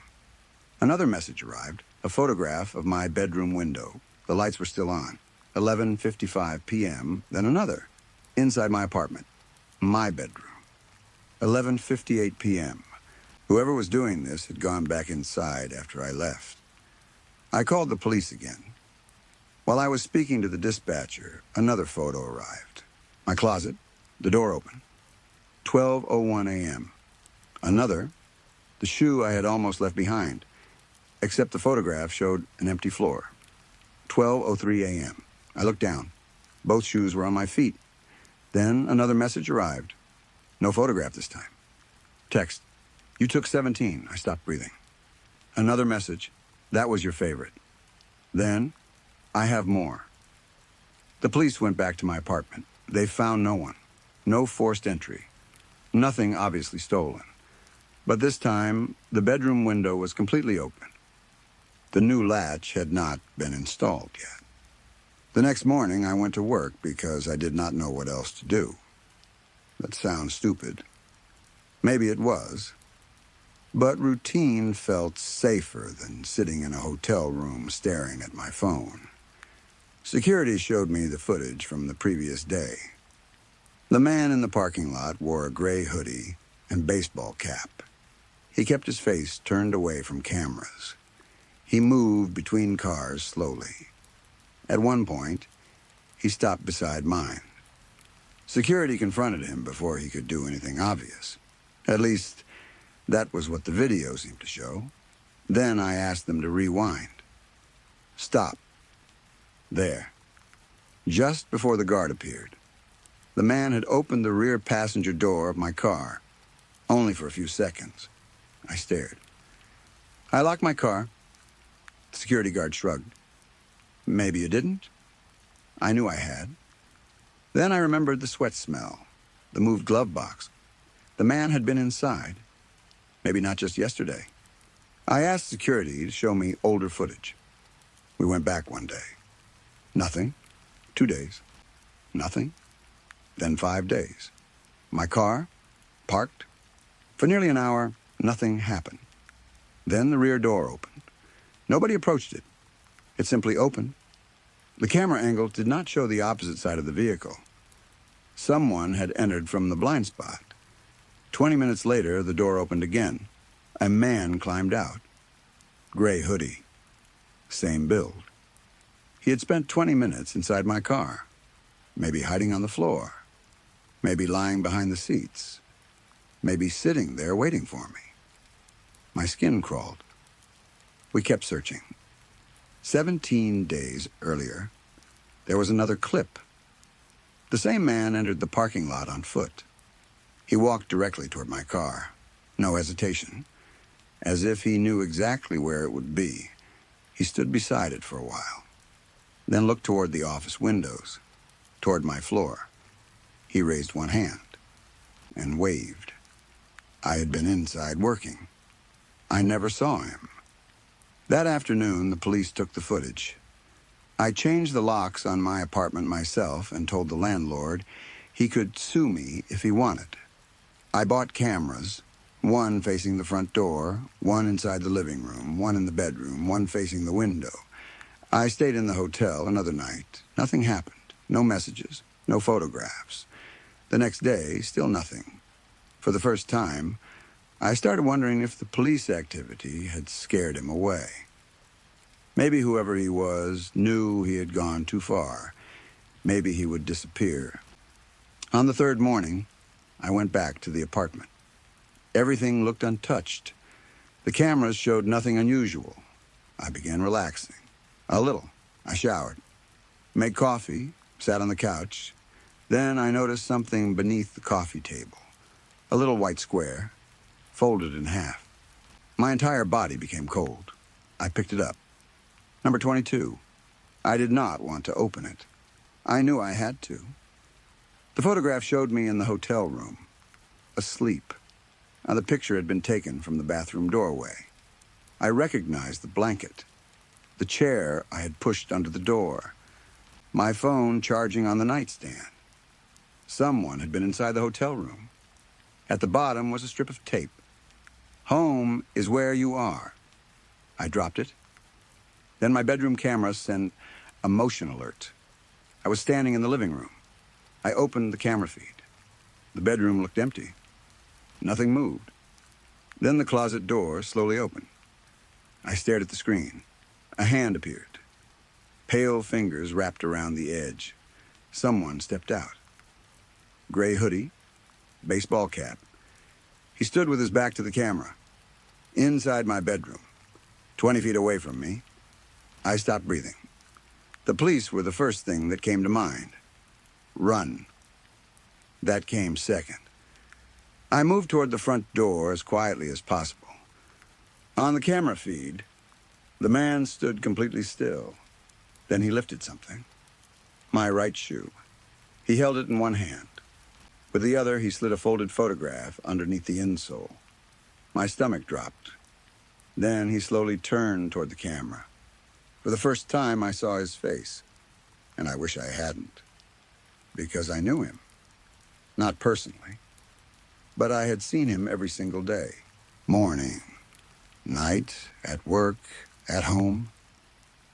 Another message arrived, a photograph of my bedroom window. The lights were still on. 11:55 p.m., then another, inside my apartment, my bedroom. 11:58 p.m. Whoever was doing this had gone back inside after I left. I called the police again. While I was speaking to the dispatcher, another photo arrived. My closet, the door open. 12:01 a.m. Another, the shoe I had almost left behind, except the photograph showed an empty floor. 12:03 a.m. I looked down. Both shoes were on my feet. Then another message arrived. No photograph this time. Text, you took 17. I stopped breathing. Another message, that was your favorite. Then, I have more. The police went back to my apartment. They found no one. No forced entry. Nothing obviously stolen. But this time, the bedroom window was completely open. The new latch had not been installed yet. The next morning, I went to work because I did not know what else to do. That sounds stupid. Maybe it was. But routine felt safer than sitting in a hotel room staring at my phone. Security showed me the footage from the previous day. The man in the parking lot wore a gray hoodie and baseball cap. He kept his face turned away from cameras. He moved between cars slowly. At one point, he stopped beside mine. Security confronted him before he could do anything obvious. At least, that was what the video seemed to show. Then I asked them to rewind. Stop. There. Just before the guard appeared. The man had opened the rear passenger door of my car. Only for a few seconds. I stared. I locked my car. The security guard shrugged. Maybe you didn't? I knew I had. Then I remembered the sweat smell, the moved glove box. The man had been inside. Maybe not just yesterday. I asked security to show me older footage. We went back one day. Nothing. 2 days. Nothing. Then 5 days. My car, parked. For nearly an hour, nothing happened. Then the rear door opened. Nobody approached it. It simply opened. The camera angle did not show the opposite side of the vehicle. Someone had entered from the blind spot. 20 minutes later, the door opened again. A man climbed out. Gray hoodie. Same build. He had spent 20 minutes inside my car. Maybe hiding on the floor. Maybe lying behind the seats. Maybe sitting there waiting for me. My skin crawled. We kept searching. 17 days earlier, there was another clip. The same man entered the parking lot on foot. He walked directly toward my car. No hesitation. As if he knew exactly where it would be. He stood beside it for a while. Then looked toward the office windows, toward my floor. He raised one hand and waved. I had been inside working. I never saw him. That afternoon, the police took the footage. I changed the locks on my apartment myself and told the landlord he could sue me if he wanted. I bought cameras, one facing the front door, one inside the living room, one in the bedroom, one facing the window. I stayed in the hotel another night. Nothing happened. No messages, no photographs. The next day, still nothing. For the first time, I started wondering if the police activity had scared him away. Maybe whoever he was knew he had gone too far. Maybe he would disappear. On the third morning, I went back to the apartment. Everything looked untouched. The cameras showed nothing unusual. I began relaxing. A little. I showered. Made coffee, sat on the couch. Then I noticed something beneath the coffee table. A little white square, folded in half. My entire body became cold. I picked it up. Number 22. I did not want to open it. I knew I had to. The photograph showed me in the hotel room, asleep. The picture had been taken from the bathroom doorway. I recognized the blanket, the chair I had pushed under the door, my phone charging on the nightstand. Someone had been inside the hotel room. At the bottom was a strip of tape. Home is where you are. I dropped it. Then my bedroom camera sent a motion alert. I was standing in the living room. I opened the camera feed. The bedroom looked empty. Nothing moved. Then the closet door slowly opened. I stared at the screen. A hand appeared. Pale fingers wrapped around the edge. Someone stepped out. Gray hoodie, baseball cap. He stood with his back to the camera. Inside my bedroom, 20 feet away from me, I stopped breathing. The police were the first thing that came to mind. Run. That came second. I moved toward the front door as quietly as possible. On the camera feed, the man stood completely still. Then he lifted something. My right shoe. He held it in one hand. With the other, he slid a folded photograph underneath the insole. My stomach dropped. Then he slowly turned toward the camera. For the first time, I saw his face, and I wish I hadn't, because I knew him. Not personally, but I had seen him every single day. Morning, night, at work, at home.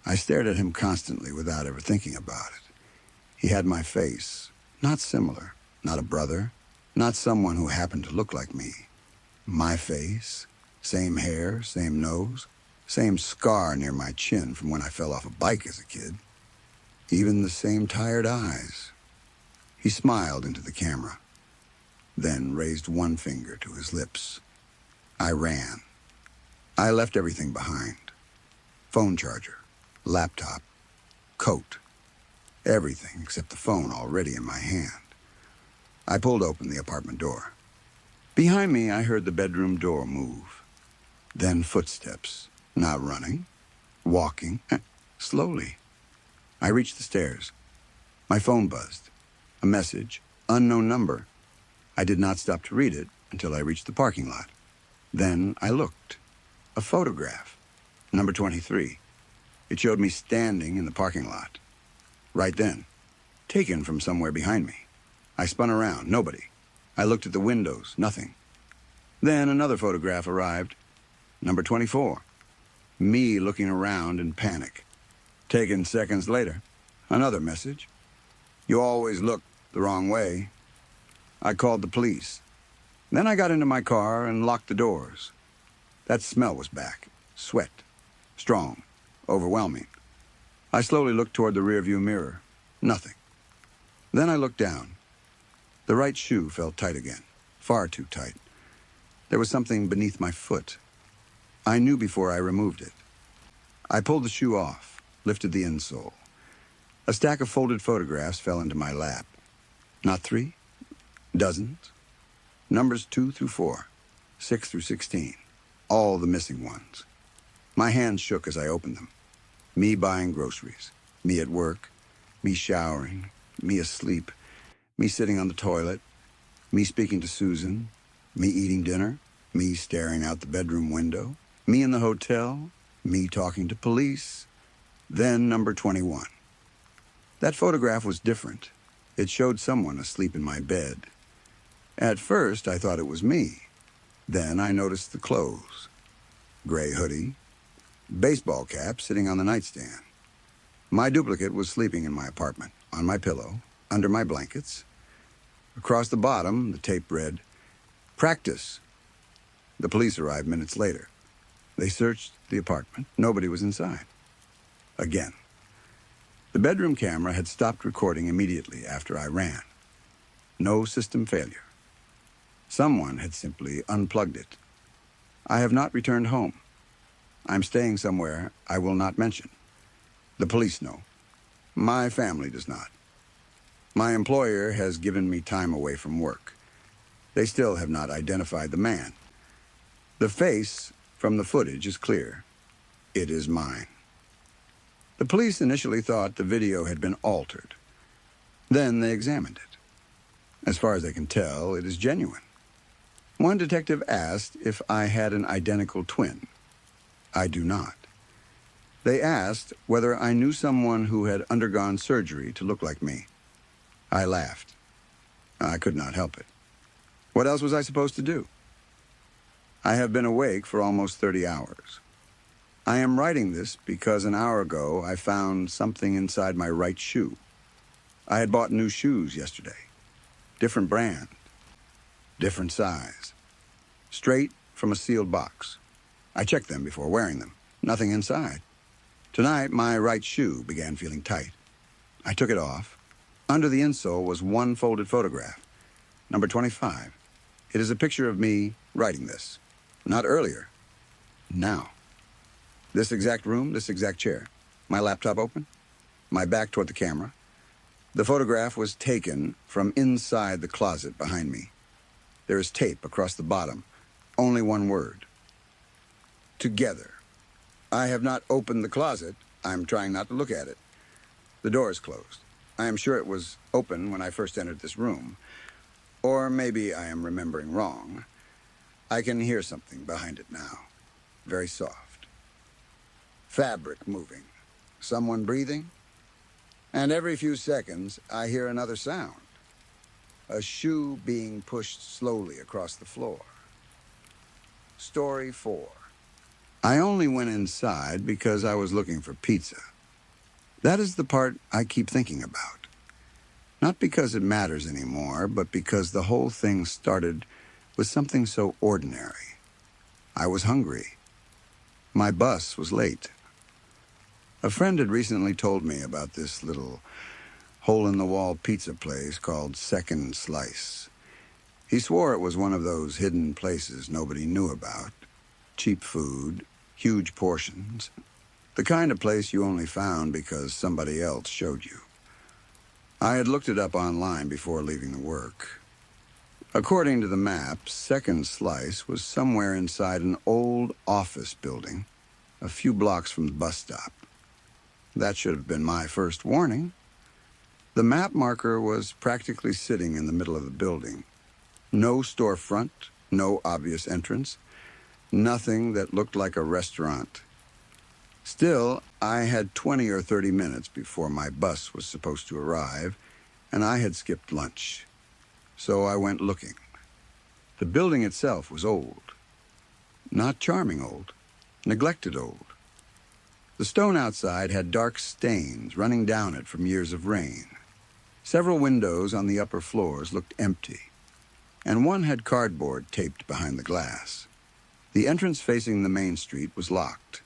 I stared at him constantly without ever thinking about it. He had my face, not similar, not a brother, not someone who happened to look like me. My face, same hair, same nose, same scar near my chin from when I fell off a bike as a kid. Even the same tired eyes. He smiled into the camera, then raised one finger to his lips. I ran. I left everything behind. Phone charger, laptop, coat, everything except the phone already in my hand. I pulled open the apartment door. Behind me, I heard the bedroom door move. Then footsteps, not running, walking, slowly. I reached the stairs. My phone buzzed. A message, unknown number. I did not stop to read it until I reached the parking lot. Then I looked. A photograph, number 23. It showed me standing in the parking lot. Right then, taken from somewhere behind me. I spun around, nobody. I looked at the windows, nothing. Then another photograph arrived, number 24. Me looking around in panic. Taken seconds later, another message. You always look the wrong way. I called the police. Then I got into my car and locked the doors. That smell was back. Sweat. Strong. Overwhelming. I slowly looked toward the rearview mirror. Nothing. Then I looked down. The right shoe felt tight again. Far too tight. There was something beneath my foot. I knew before I removed it. I pulled the shoe off, lifted the insole. A stack of folded photographs fell into my lap. Not 3, dozens. Numbers 2 through 4, 6 through 16. All the missing ones. My hands shook as I opened them. Me buying groceries. Me at work. Me showering. Me asleep. Me sitting on the toilet. Me speaking to Susan. Me eating dinner. Me staring out the bedroom window. Me in the hotel. Me talking to police. Then number 21. That photograph was different. It showed someone asleep in my bed. At first, I thought it was me. Then I noticed the clothes. Gray hoodie. Baseball cap sitting on the nightstand. My duplicate was sleeping in my apartment, on my pillow, under my blankets. Across the bottom, the tape read, "Practice." The police arrived minutes later. They searched the apartment. Nobody was inside. Again. The bedroom camera had stopped recording immediately after I ran. No system failure. Someone had simply unplugged it. I have not returned home. I'm staying somewhere I will not mention. The police know. My family does not. My employer has given me time away from work. They still have not identified the man. The face from the footage is clear. It is mine. The police initially thought the video had been altered. Then they examined it. As far as they can tell, it is genuine. One detective asked if I had an identical twin. I do not. They asked whether I knew someone who had undergone surgery to look like me. I laughed. I could not help it. What else was I supposed to do? I have been awake for almost 30 hours. I am writing this because an hour ago I found something inside my right shoe. I had bought new shoes yesterday. Different brand. Different size. Straight from a sealed box. I checked them before wearing them. Nothing inside. Tonight, my right shoe began feeling tight. I took it off. Under the insole was one folded photograph. Number 25. It is a picture of me writing this. Not earlier. Now. This exact room, this exact chair. My laptop open. My back toward the camera. The photograph was taken from inside the closet behind me. There is tape across the bottom. Only one word. Together. I have not opened the closet. I'm trying not to look at it. The door is closed. I am sure it was open when I first entered this room. Or maybe I am remembering wrong. I can hear something behind it now. Very soft. Fabric moving. Someone breathing. And every few seconds, I hear another sound. A shoe being pushed slowly across the floor. Story 4. I only went inside because I was looking for pizza. That is the part I keep thinking about. Not because it matters anymore, but because the whole thing started with something so ordinary. I was hungry. My bus was late. A friend had recently told me about this little hole-in-the-wall pizza place called Second Slice. He swore it was one of those hidden places nobody knew about. Cheap food, huge portions. The kind of place you only found because somebody else showed you. I had looked it up online before leaving the work. According to the map, Second Slice was somewhere inside an old office building, a few blocks from the bus stop. That should have been my first warning. The map marker was practically sitting in the middle of the building. No storefront, no obvious entrance, nothing that looked like a restaurant. Still, I had 20 or 30 minutes before my bus was supposed to arrive, and I had skipped lunch. So I went looking. The building itself was old. Not charming old, neglected old. The stone outside had dark stains running down it from years of rain. Several windows on the upper floors looked empty, and one had cardboard taped behind the glass. The entrance facing the main street was locked.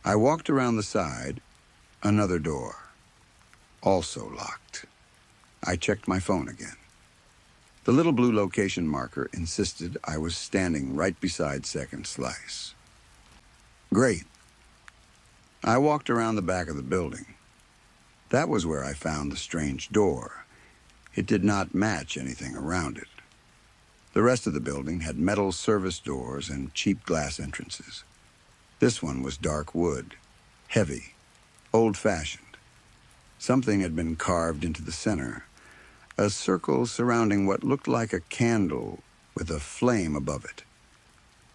I walked around the side, another door, also locked. I checked my phone again. The little blue location marker insisted I was standing right beside Second Slice. Great. I walked around the back of the building. That was where I found the strange door. It did not match anything around it. The rest of the building had metal service doors and cheap glass entrances. This one was dark wood, heavy, old-fashioned. Something had been carved into the center, a circle surrounding what looked like a candle with a flame above it.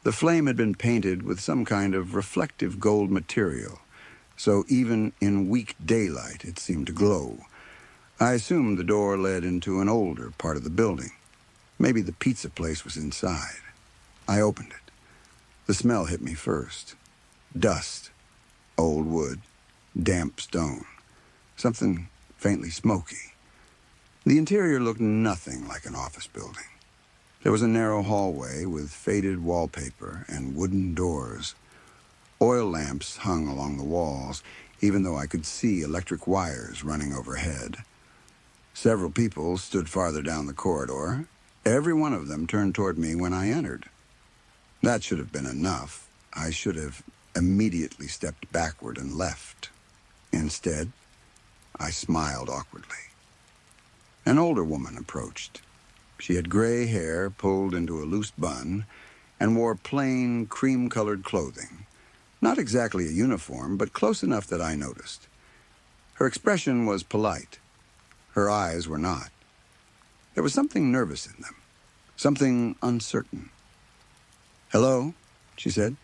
The flame had been painted with some kind of reflective gold material, so even in weak daylight it seemed to glow. I assumed the door led into an older part of the building. Maybe the pizza place was inside. I opened it. The smell hit me first. Dust, old wood, damp stone, something faintly smoky. The interior looked nothing like an office building. There was a narrow hallway with faded wallpaper and wooden doors. Oil lamps hung along the walls, even though I could see electric wires running overhead. Several people stood farther down the corridor. Every one of them turned toward me when I entered. That should have been enough. I should have immediately stepped backward and left. Instead, I smiled awkwardly. An older woman approached. She had gray hair pulled into a loose bun and wore plain, cream-colored clothing. Not exactly a uniform, but close enough that I noticed. Her expression was polite. Her eyes were not. There was something nervous in them, something uncertain. "Hello," she said.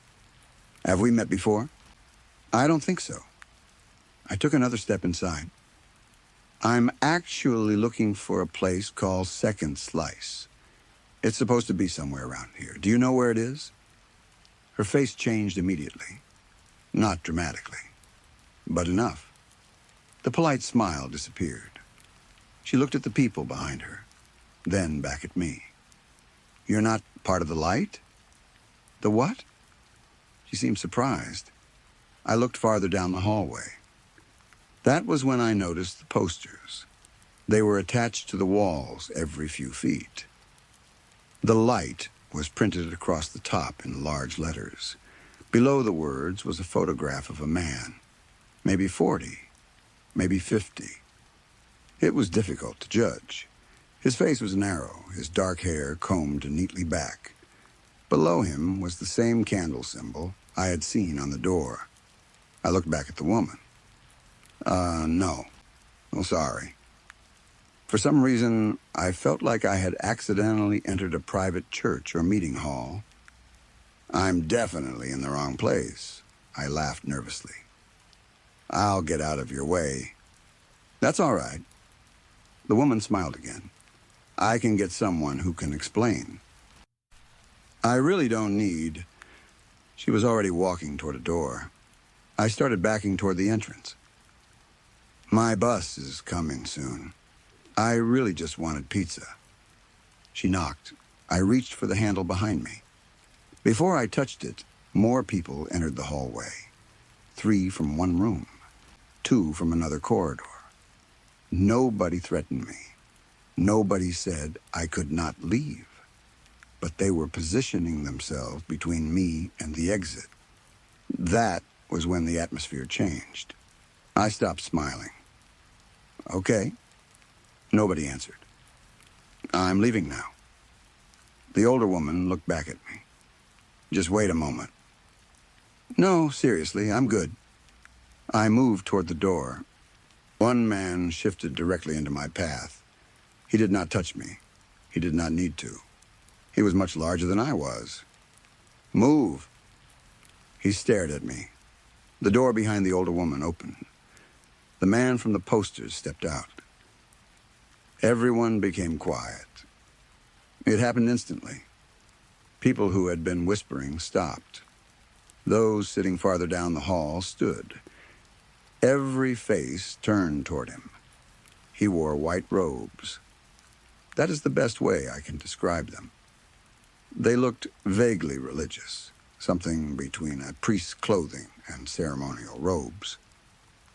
"Have we met before?" "I don't think so." I took another step inside. "I'm actually looking for a place called Second Slice. It's supposed to be somewhere around here. Do you know where it is?" Her face changed immediately. Not dramatically, but enough. The polite smile disappeared. She looked at the people behind her, then back at me. "You're not part of the light?" "The what?" She seemed surprised. I looked farther down the hallway. That was when I noticed the posters. They were attached to the walls every few feet. The light was printed across the top in large letters. Below the words was a photograph of a man, maybe 40, maybe 50. It was difficult to judge. His face was narrow, his dark hair combed neatly back. Below him was the same candle symbol I had seen on the door. I looked back at the woman. No. Oh, sorry." For some reason, I felt like I had accidentally entered a private church or meeting hall. "I'm definitely in the wrong place," I laughed nervously. "I'll get out of your way." "That's all right." The woman smiled again. "I can get someone who can explain." "I really don't need—" She was already walking toward a door. I started backing toward the entrance. "My bus is coming soon. I really just wanted pizza." She knocked. I reached for the handle behind me. Before I touched it, more people entered the hallway. 3 from one room, 2 from another corridor. Nobody threatened me. Nobody said I could not leave. But they were positioning themselves between me and the exit. That was when the atmosphere changed. I stopped smiling. "Okay." Nobody answered. "I'm leaving now." The older woman looked back at me. "Just wait a moment." "No, seriously, I'm good." I moved toward the door. One man shifted directly into my path. He did not touch me. He did not need to. He was much larger than I was. "Move." He stared at me. The door behind the older woman opened. The man from the posters stepped out. Everyone became quiet. It happened instantly. People who had been whispering stopped. Those sitting farther down the hall stood. Every face turned toward him. He wore white robes. That is the best way I can describe them. They looked vaguely religious, something between a priest's clothing and ceremonial robes.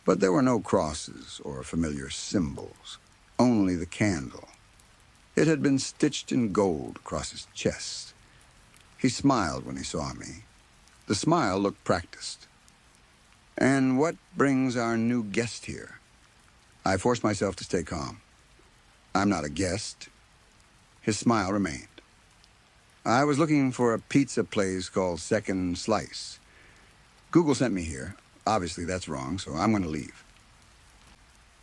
But there were no crosses or familiar symbols, only the candle. It had been stitched in gold across his chest. He smiled when he saw me. The smile looked practiced. "And what brings our new guest here?" I forced myself to stay calm. "I'm not a guest." His smile remained. "I was looking for a pizza place called Second Slice. Google sent me here. Obviously, that's wrong, so I'm going to leave."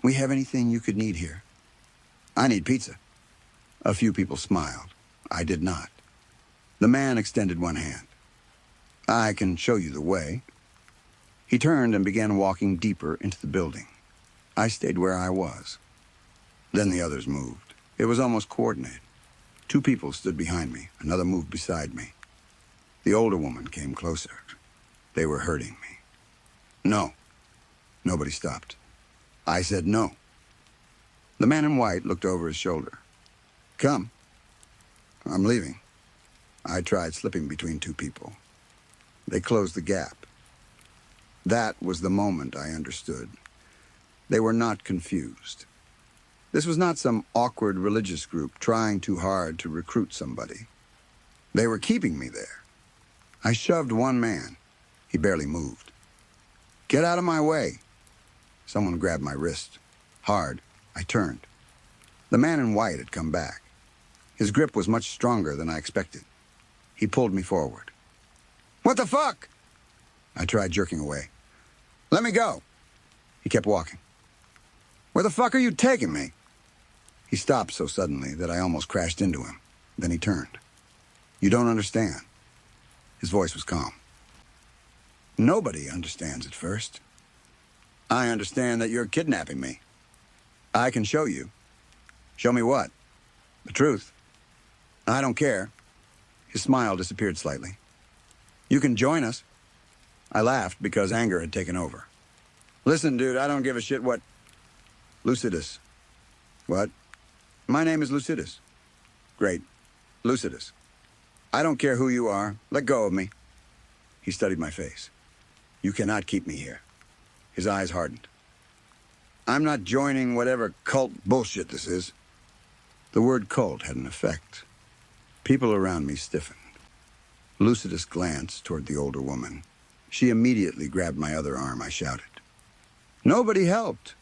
"We have anything you could need here?" "I need pizza." A few people smiled. I did not. The man extended one hand. "I can show you the way." He turned and began walking deeper into the building. I stayed where I was. Then the others moved. It was almost coordinated. 2 people stood behind me. Another moved beside me. The older woman came closer. They were hurting me. "No." Nobody stopped. I said no. The man in white looked over his shoulder. "Come." "I'm leaving." I tried slipping between 2 people. They closed the gap. That was the moment I understood. They were not confused. This was not some awkward religious group trying too hard to recruit somebody. They were keeping me there. I shoved one man. He barely moved. "Get out of my way." Someone grabbed my wrist. Hard. I turned. The man in white had come back. His grip was much stronger than I expected. He pulled me forward. "What the fuck?" I tried jerking away. "Let me go." He kept walking. "Where the fuck are you taking me?" He stopped so suddenly that I almost crashed into him. Then he turned. "You don't understand." His voice was calm. "Nobody understands at first. I understand that you're kidnapping me. I can show you." "Show me what?" "The truth." "I don't care." His smile disappeared slightly. "You can join us." I laughed because anger had taken over. "Listen, dude, I don't give a shit what..." "Lucidus." "What?" "My name is Lucidus." "Great. Lucidus. I don't care who you are. Let go of me." He studied my face. "You cannot keep me here." His eyes hardened. "I'm not joining whatever cult bullshit this is." The word cult had an effect. People around me stiffened. Lucidus glanced toward the older woman. She immediately grabbed my other arm. I shouted. Nobody helped.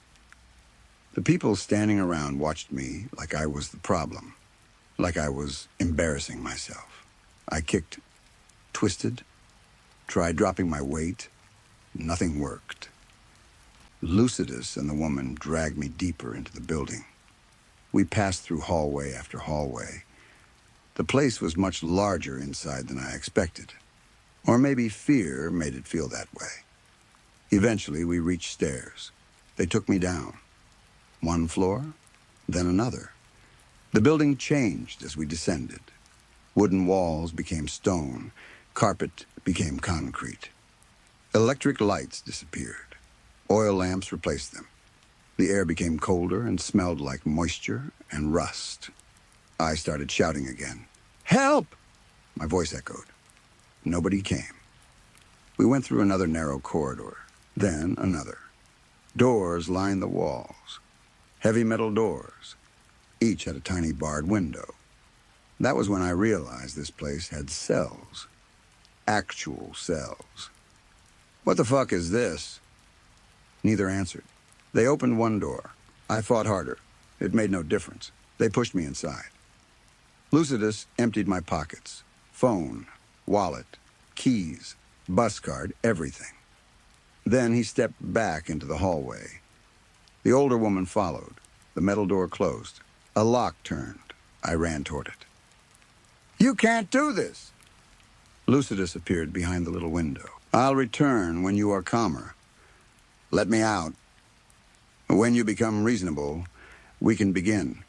The people standing around watched me like I was the problem, like I was embarrassing myself. I kicked, twisted, tried dropping my weight. Nothing worked. Lucidus and the woman dragged me deeper into the building. We passed through hallway after hallway. The place was much larger inside than I expected. Or maybe fear made it feel that way. Eventually, we reached stairs. They took me down. One floor, then another. The building changed as we descended. Wooden walls became stone. Carpet became concrete. Electric lights disappeared. Oil lamps replaced them. The air became colder and smelled like moisture and rust. I started shouting again. "Help!" My voice echoed. Nobody came. We went through another narrow corridor, then another. Doors lined the walls. Heavy metal doors. Each had a tiny barred window. That was when I realized this place had cells. Actual cells. "What the fuck is this?" Neither answered. They opened one door. I fought harder. It made no difference. They pushed me inside. Lucidus emptied my pockets. Phone, wallet, keys, bus card, everything. Then he stepped back into the hallway. The older woman followed. The metal door closed. A lock turned. I ran toward it. "You can't do this!" Lucidus appeared behind the little window. "I'll return when you are calmer. Let me out. When you become reasonable, we can begin."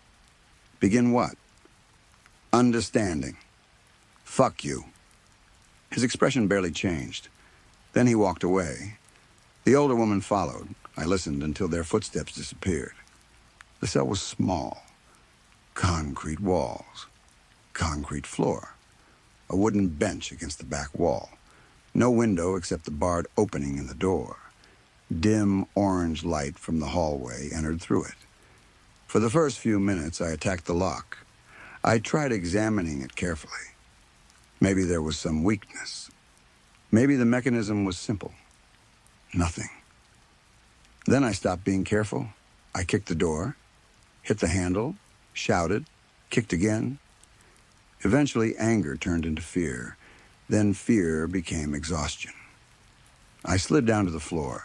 "Begin what?" "Understanding. Fuck you." His expression barely changed. Then he walked away. The older woman followed. I listened until their footsteps disappeared. The cell was small. Concrete walls. Concrete floor. A wooden bench against the back wall. No window except the barred opening in the door. Dim orange light from the hallway entered through it. For the first few minutes, I attacked the lock. I tried examining it carefully. Maybe there was some weakness. Maybe the mechanism was simple. Nothing. Then I stopped being careful. I kicked the door, hit the handle, shouted, kicked again. Eventually, anger turned into fear. Then fear became exhaustion. I slid down to the floor.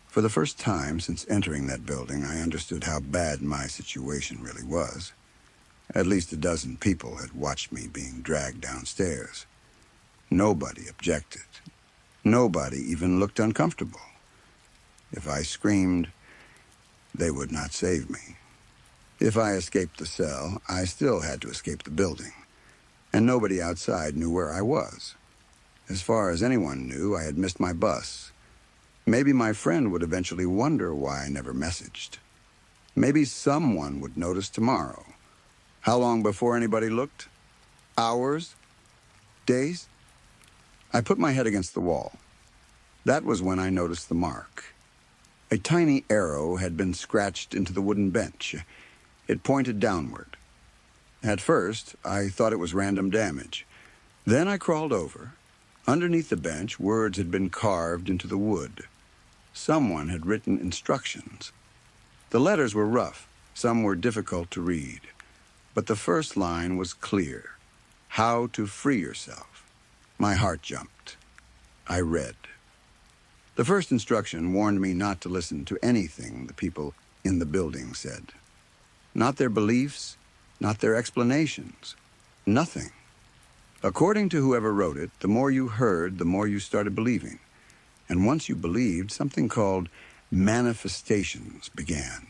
For the first time since entering that building, I understood how bad my situation really was. At least a dozen people had watched me being dragged downstairs. Nobody objected. Nobody even looked uncomfortable. If I screamed, they would not save me. If I escaped the cell, I still had to escape the building. And nobody outside knew where I was. As far as anyone knew, I had missed my bus. Maybe my friend would eventually wonder why I never messaged. Maybe someone would notice tomorrow. How long before anybody looked? Hours? Days? I put my head against the wall. That was when I noticed the mark. A tiny arrow had been scratched into the wooden bench. It pointed downward. At first, I thought it was random damage. Then I crawled over. Underneath the bench, words had been carved into the wood. Someone had written instructions. The letters were rough, Some were difficult to read, but the first line was clear. How to free yourself. My heart jumped. I read. The first instruction warned me not to listen to anything the people in the building said. Not their beliefs, not their explanations. Nothing. According to whoever wrote it, the more you heard, the more you started believing. And once you believed, something called manifestations began.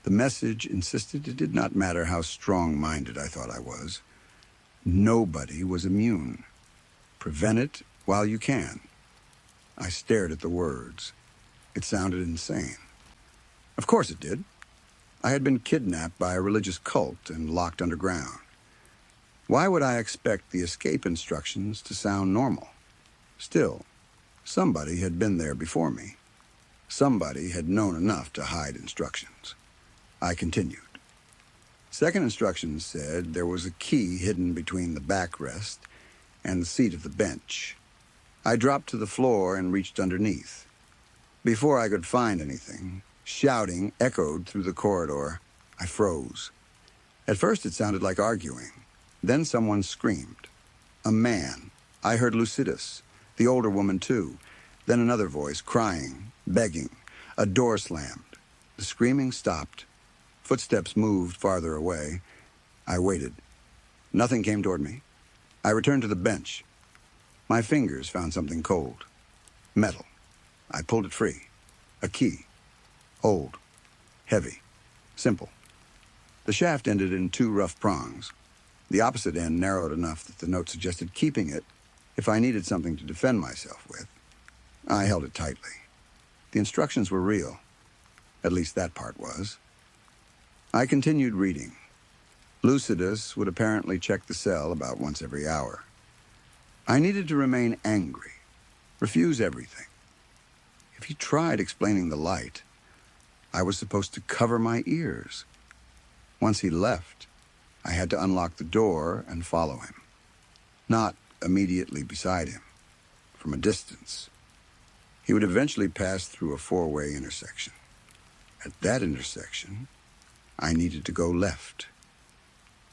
The message insisted it did not matter how strong-minded I thought I was. Nobody was immune. Prevent it while you can. I stared at the words. It sounded insane. Of course it did. I had been kidnapped by a religious cult and locked underground. Why would I expect the escape instructions to sound normal? Still, somebody had been there before me. Somebody had known enough to hide instructions. I continued. Second instructions said there was a key hidden between the backrest and the seat of the bench. I dropped to the floor and reached underneath. Before I could find anything, shouting echoed through the corridor. I froze. At first it sounded like arguing. Then someone screamed. A man. I heard Lucidus, the older woman too. Then another voice, crying, begging. A door slammed. The screaming stopped. Footsteps moved farther away. I waited. Nothing came toward me. I returned to the bench. My fingers found something cold. Metal. I pulled it free. A key. Old. Heavy. Simple. The shaft ended in two rough prongs. The opposite end narrowed enough that the note suggested keeping it if I needed something to defend myself with. I held it tightly. The instructions were real. At least that part was. I continued reading. Lucidus would apparently check the cell about once every hour. I needed to remain angry, refuse everything. If he tried explaining the light, I was supposed to cover my ears. Once he left, I had to unlock the door and follow him. Not immediately beside him, from a distance. He would eventually pass through a four-way intersection. At that intersection, I needed to go left.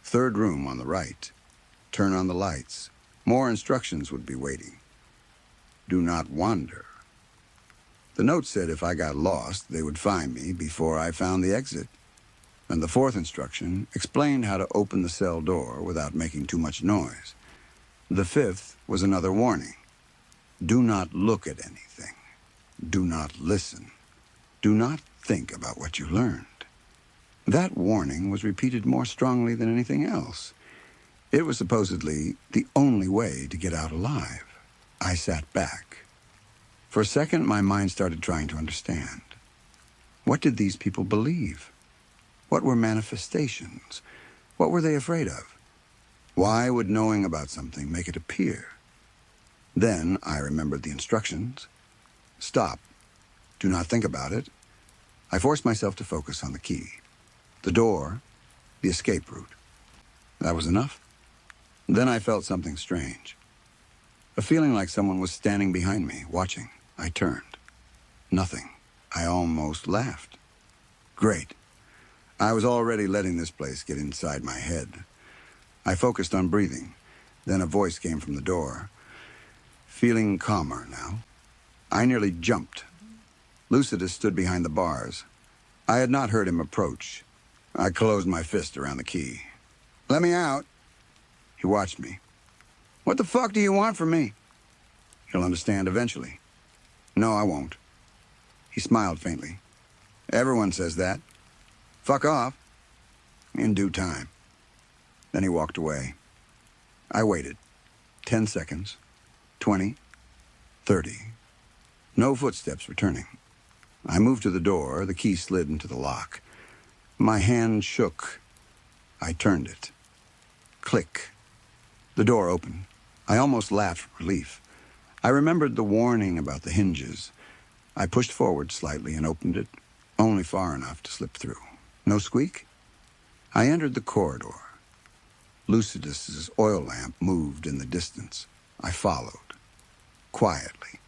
Third room on the right. Turn on the lights. More instructions would be waiting. Do not wander. The note said if I got lost, they would find me before I found the exit. And the fourth instruction explained how to open the cell door without making too much noise. The fifth was another warning. Do not look at anything. Do not listen. Do not think about what you learned. That warning was repeated more strongly than anything else. It was supposedly the only way to get out alive. I sat back. For a second, my mind started trying to understand. What did these people believe? What were manifestations? What were they afraid of? Why would knowing about something make it appear? Then I remembered the instructions. Stop. Do not think about it. I forced myself to focus on the key. The door, the escape route. That was enough. Then I felt something strange. A feeling like someone was standing behind me, watching. I turned. Nothing. I almost laughed. Great. I was already letting this place get inside my head. I focused on breathing. Then a voice came from the door. Feeling calmer now. I nearly jumped. Lucidus stood behind the bars. I had not heard him approach. I closed my fist around the key. Let me out. He watched me. What the fuck do you want from me? He'll understand eventually. No, I won't. He smiled faintly. Everyone says that. Fuck off. In due time. Then he walked away. I waited. 10 seconds. 20. 30. No footsteps returning. I moved to the door. The key slid into the lock. My hand shook. I turned it. Click. The door opened. I almost laughed from relief. I remembered the warning about the hinges. I pushed forward slightly and opened it, only far enough to slip through. No squeak? I entered the corridor. Lucidus's oil lamp moved in the distance. I followed. Quietly.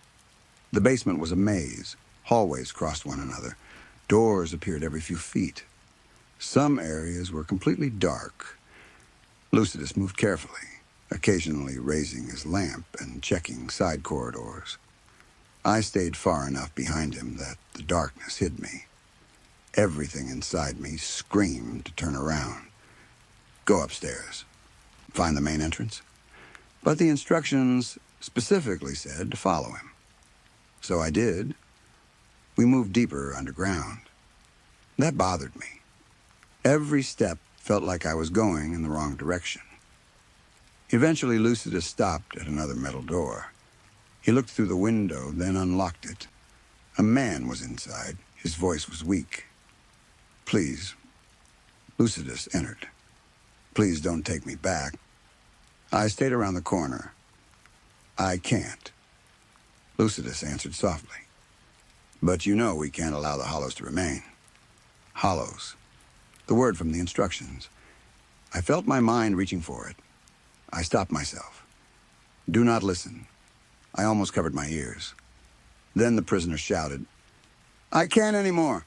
The basement was a maze. Hallways crossed one another. Doors appeared every few feet. Some areas were completely dark. Lucidus moved carefully, occasionally raising his lamp and checking side corridors. I stayed far enough behind him that the darkness hid me. Everything inside me screamed to turn around. Go upstairs. Find the main entrance. But the instructions specifically said to follow him. So I did. We moved deeper underground. That bothered me. Every step felt like I was going in the wrong direction. Eventually, Lucidus stopped at another metal door. He looked through the window, then unlocked it. A man was inside. His voice was weak. Please. Lucidus entered. Please don't take me back. I stayed around the corner. I can't. Lucidus answered softly. But you know we can't allow the hollows to remain. Hollows. The word from the instructions. I felt my mind reaching for it. I stopped myself. Do not listen. I almost covered my ears. Then the prisoner shouted, I can't anymore.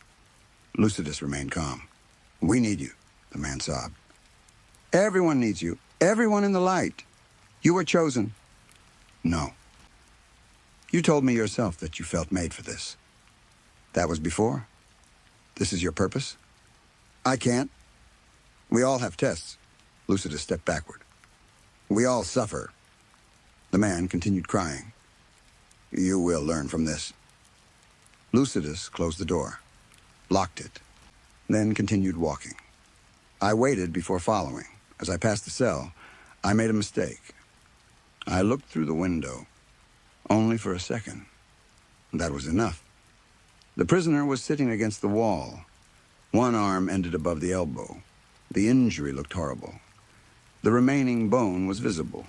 Lucidus remained calm. We need you, the man sobbed. Everyone needs you. Everyone in the light. You were chosen. No. You told me yourself that you felt made for this. That was before. This is your purpose? I can't. We all have tests. Lucidus stepped backward. We all suffer. The man continued crying. You will learn from this. Lucidus closed the door, locked it, then continued walking. I waited before following. As I passed the cell, I made a mistake. I looked through the window, only for a second. That was enough. The prisoner was sitting against the wall. One arm ended above the elbow. The injury looked horrible. The remaining bone was visible.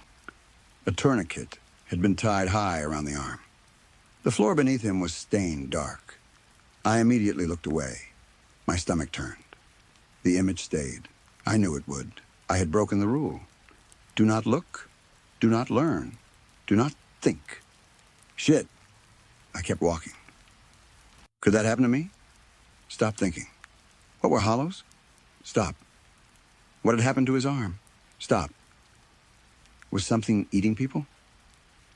A tourniquet had been tied high around the arm. The floor beneath him was stained dark. I immediately looked away. My stomach turned. The image stayed. I knew it would. I had broken the rule. Do not look. Do not learn. Do not think. Shit. I kept walking. Could that happen to me? Stop thinking. What were hollows? Stop. What had happened to his arm? Stop. Was something eating people?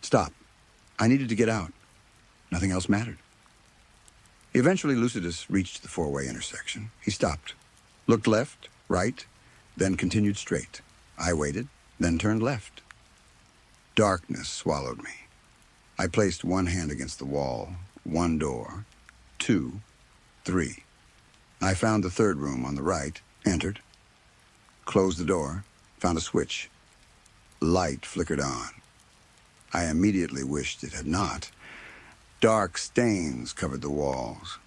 Stop. I needed to get out. Nothing else mattered. Eventually, Lucidus reached the four-way intersection. He stopped, looked left, right, then continued straight. I waited, then turned left. Darkness swallowed me. I placed one hand against the wall, one door, 2, 3. I found the third room on the right, entered, closed the door, found a switch. Light flickered on. I immediately wished it had not. Dark stains covered the walls.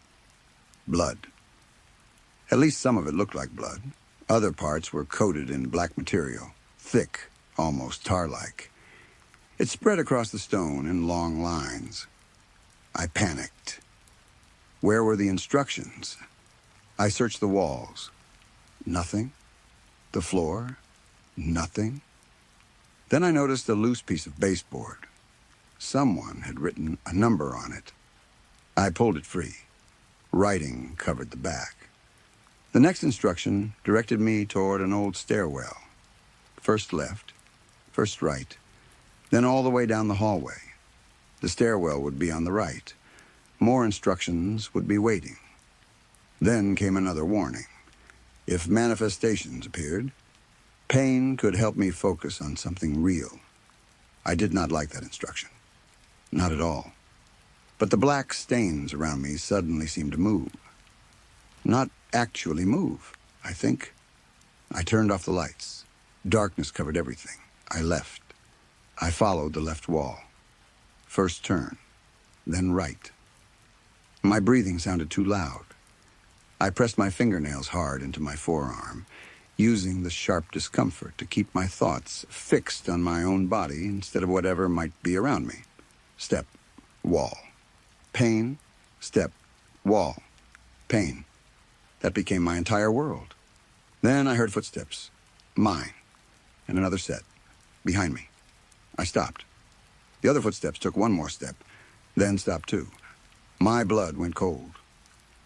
Blood. At least some of it looked like blood. Other parts were coated in black material, thick, almost tar-like. It spread across the stone in long lines. I panicked. Where were the instructions? I searched the walls. Nothing. The floor. Nothing. Then I noticed a loose piece of baseboard. Someone had written a number on it. I pulled it free. Writing covered the back. The next instruction directed me toward an old stairwell. First left, first right, then all the way down the hallway. The stairwell would be on the right. More instructions would be waiting. Then came another warning. If manifestations appeared, pain could help me focus on something real. I did not like that instruction. Not at all. But the black stains around me suddenly seemed to move. Not actually move, I think. I turned off the lights. Darkness covered everything. I left. I followed the left wall. First turn, then right. My breathing sounded too loud. I pressed my fingernails hard into my forearm, using the sharp discomfort to keep my thoughts fixed on my own body instead of whatever might be around me. Step, wall. Pain, step, wall. Pain. That became my entire world. Then I heard footsteps. Mine. And another set. Behind me. I stopped. The other footsteps took one more step, then stopped too. My blood went cold.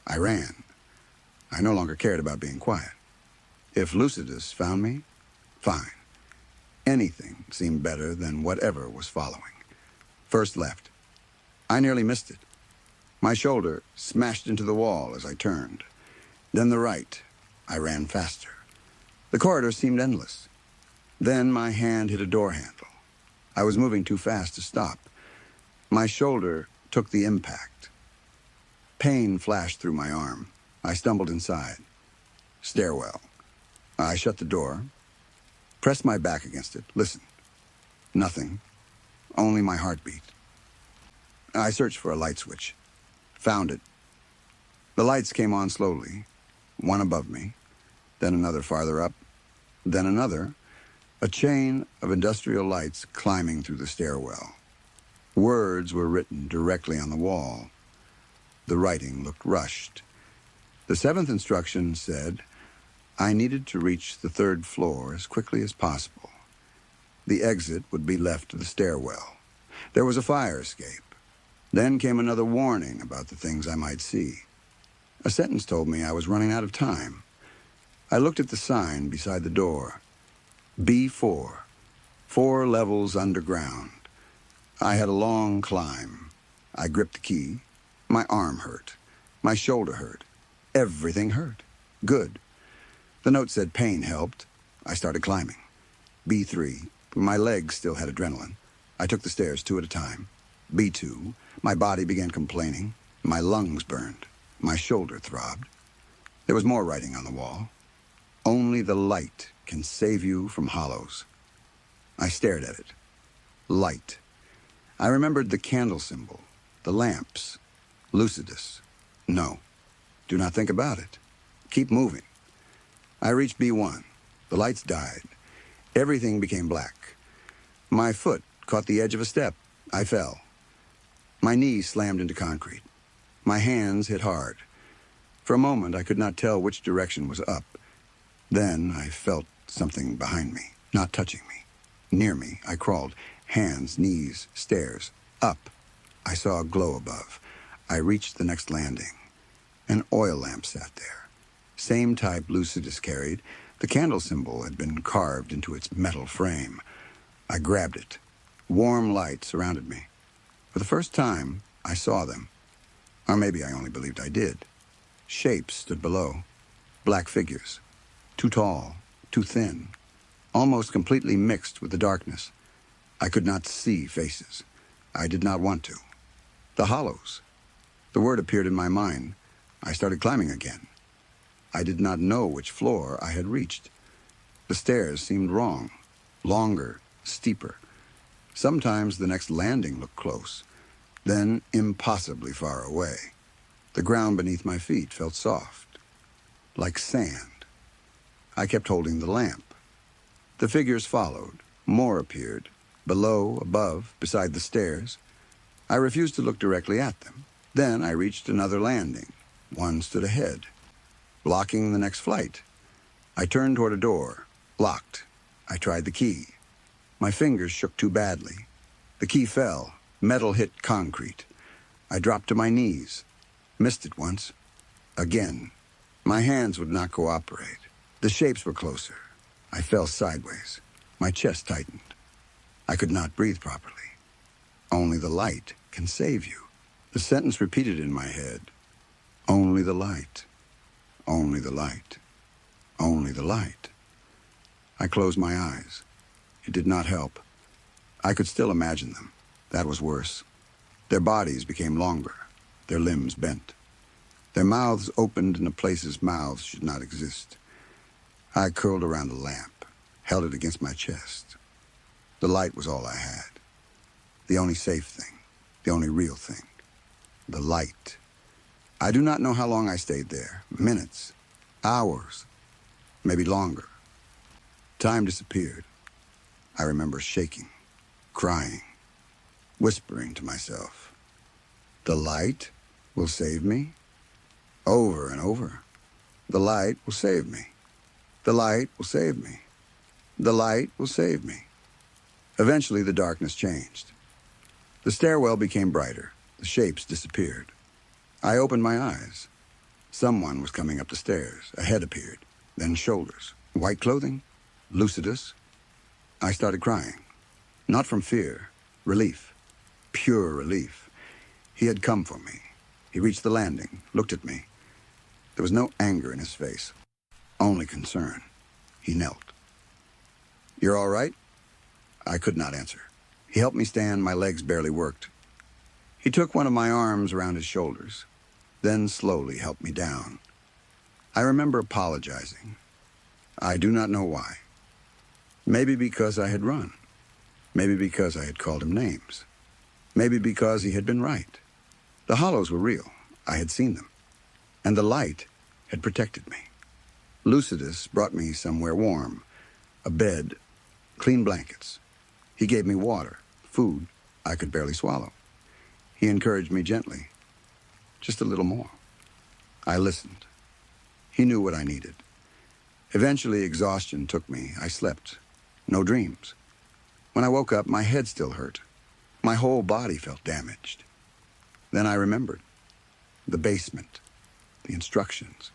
I ran. I no longer cared about being quiet. If Lucidus found me, fine. Anything seemed better than whatever was following. First left. I nearly missed it. My shoulder smashed into the wall as I turned. Then the right. I ran faster. The corridor seemed endless. Then my hand hit a door handle. I was moving too fast to stop. My shoulder took the impact. Pain flashed through my arm. I stumbled inside. Stairwell. I shut the door, pressed my back against it, listened. Nothing. Only my heartbeat. I searched for a light switch. Found it. The lights came on slowly, one above me, then another farther up, then another, a chain of industrial lights climbing through the stairwell. Words were written directly on the wall. The writing looked rushed. The seventh instruction said, I needed to reach the third floor as quickly as possible. The exit would be left to the stairwell. There was a fire escape. Then came another warning about the things I might see. A sentence told me I was running out of time. I looked at the sign beside the door. B4, 4 levels underground. I had a long climb. I gripped the key. My arm hurt. My shoulder hurt. Everything hurt. Good. The note said pain helped. I started climbing. B3, my legs still had adrenaline. I took the stairs 2 at a time. B2, my body began complaining. My lungs burned. My shoulder throbbed. There was more writing on the wall. Only the light can save you from hollows. I stared at it. Light. I remembered the candle symbol, the lamps. Lucidus. No. Do not think about it. Keep moving. I reached B1. The lights died. Everything became black. My foot caught the edge of a step. I fell. My knees slammed into concrete. My hands hit hard. For a moment, I could not tell which direction was up. Then I felt something behind me, not touching me. Near me, I crawled. Hands, knees, stairs. Up. I saw a glow above. I reached the next landing. An oil lamp sat there. Same type Lucidus carried. The candle symbol had been carved into its metal frame. I grabbed it. Warm light surrounded me. For the first time, I saw them. Or maybe I only believed I did. Shapes stood below. Black figures. Too tall, too thin. Almost completely mixed with the darkness. I could not see faces. I did not want to. The hollows. The word appeared in my mind. I started climbing again. I did not know which floor I had reached. The stairs seemed wrong. Longer, steeper. Sometimes the next landing looked close, then impossibly far away. The ground beneath my feet felt soft, like sand. I kept holding the lamp. The figures followed. More appeared, below, above, beside the stairs. I refused to look directly at them. Then I reached another landing. One stood ahead, blocking the next flight. I turned toward a door, locked. I tried the key. My fingers shook too badly. The key fell. Metal hit concrete. I dropped to my knees. Missed it once. Again. My hands would not cooperate. The shapes were closer. I fell sideways. My chest tightened. I could not breathe properly. Only the light can save you. The sentence repeated in my head. Only the light. Only the light. Only the light. I closed my eyes. It did not help. I could still imagine them. That was worse. Their bodies became longer. Their limbs bent. Their mouths opened into places mouths should not exist. I curled around the lamp, held it against my chest. The light was all I had. The only safe thing. The only real thing. The light. I do not know how long I stayed there. Minutes. Hours. Maybe longer. Time disappeared. I remember shaking, crying, whispering to myself, the light will save me? Over and over. The light will save me. The light will save me. The light will save me. Eventually, the darkness changed. The stairwell became brighter. The shapes disappeared. I opened my eyes. Someone was coming up the stairs. A head appeared, then shoulders, White clothing, lucidus. I started crying. Not from fear, relief, pure relief. He had come for me. He reached the landing, looked at me. There was no anger in his face, only concern. He knelt. "You're all right?" I could not answer. He helped me stand. My legs barely worked. He took one of my arms around his shoulders, then slowly helped me down. I remember apologizing. I do not know why. Maybe because I had run. Maybe because I had called him names. Maybe because he had been right. The hollows were real. I had seen them. And the light had protected me. Lucidus brought me somewhere warm, a bed, clean blankets. He gave me water, food I could barely swallow. He encouraged me gently, just a little more. I listened. He knew what I needed. Eventually, exhaustion took me. I slept. No dreams. When I woke up, my head still hurt. My whole body felt damaged. Then I remembered. The basement, the instructions,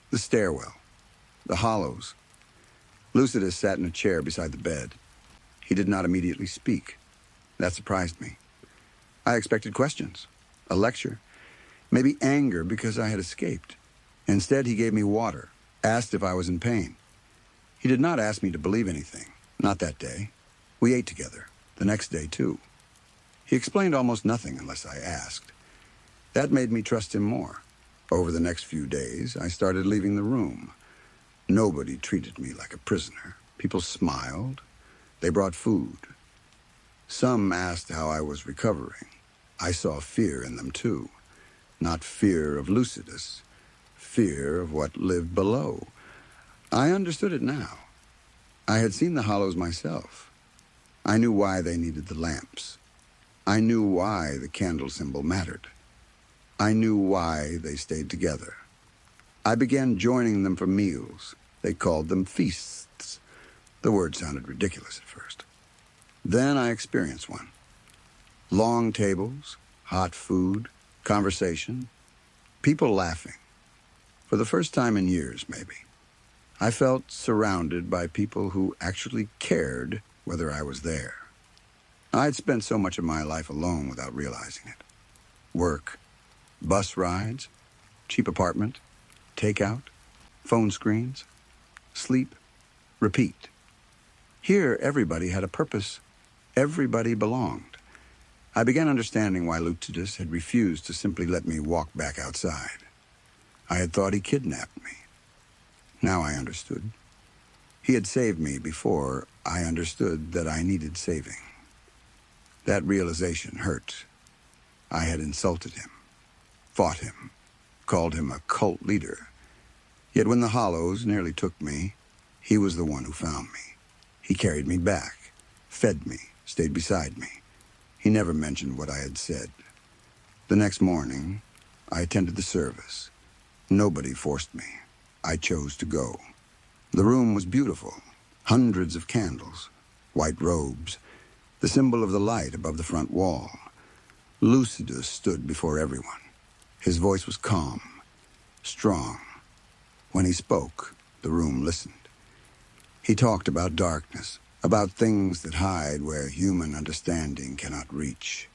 the stairwell, the hollows. Lucidus sat in a chair beside the bed. He did not immediately speak. That surprised me. I expected questions, a lecture, maybe anger because I had escaped. Instead, he gave me water, asked if I was in pain. He did not ask me to believe anything, not that day. We ate together, the next day too. He explained almost nothing unless I asked. That made me trust him more. Over the next few days, I started leaving the room. Nobody treated me like a prisoner. People smiled. They brought food. Some asked how I was recovering. I saw fear in them too. Not fear of Lucidus, fear of what lived below. I understood it now. I had seen the hollows myself. I knew why they needed the lamps. I knew why the candle symbol mattered. I knew why they stayed together. I began joining them for meals. They called them feasts. The word sounded ridiculous at first. Then I experienced one. Long tables, hot food, conversation, people laughing. For the first time in years, maybe. I felt surrounded by people who actually cared whether I was there. I'd spent so much of my life alone without realizing it. Work, bus rides, cheap apartment, takeout, phone screens, sleep, repeat. Here, everybody had a purpose. Everybody belonged. I began understanding why Lucidus had refused to simply let me walk back outside. I had thought he kidnapped me. Now I understood. He had saved me before I understood that I needed saving. That realization hurt. I had insulted him, fought him, called him a cult leader. Yet when the hollows nearly took me, he was the one who found me. He carried me back, fed me, stayed beside me. He never mentioned what I had said. The next morning, I attended the service. Nobody forced me. I chose to go. The room was beautiful. Hundreds of candles, white robes, the symbol of the light above the front wall. Lucidus stood before everyone. His voice was calm, strong. When he spoke, the room listened. He talked about darkness, about things that hide where human understanding cannot reach.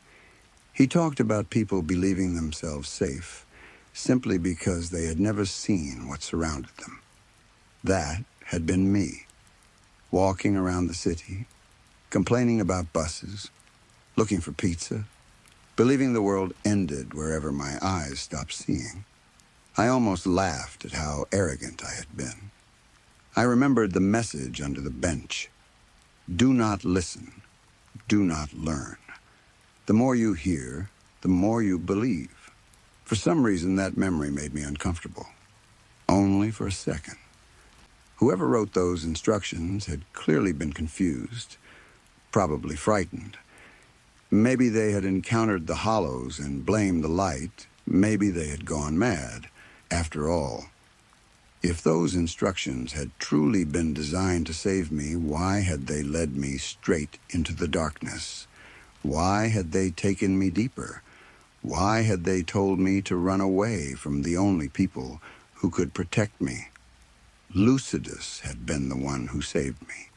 He talked about people believing themselves safe simply because they had never seen what surrounded them. That had been me, walking around the city, complaining about buses, looking for pizza, believing the world ended wherever my eyes stopped seeing. I almost laughed at how arrogant I had been. I remembered the message under the bench. Do not listen. Do not learn. The more you hear, the more you believe. For some reason, that memory made me uncomfortable. Only for a second. Whoever wrote those instructions had clearly been confused, probably frightened. Maybe they had encountered the hollows and blamed the light. Maybe they had gone mad. After all, if those instructions had truly been designed to save me, why had they led me straight into the darkness? Why had they taken me deeper? Why had they told me to run away from the only people who could protect me? Lucidus had been the one who saved me.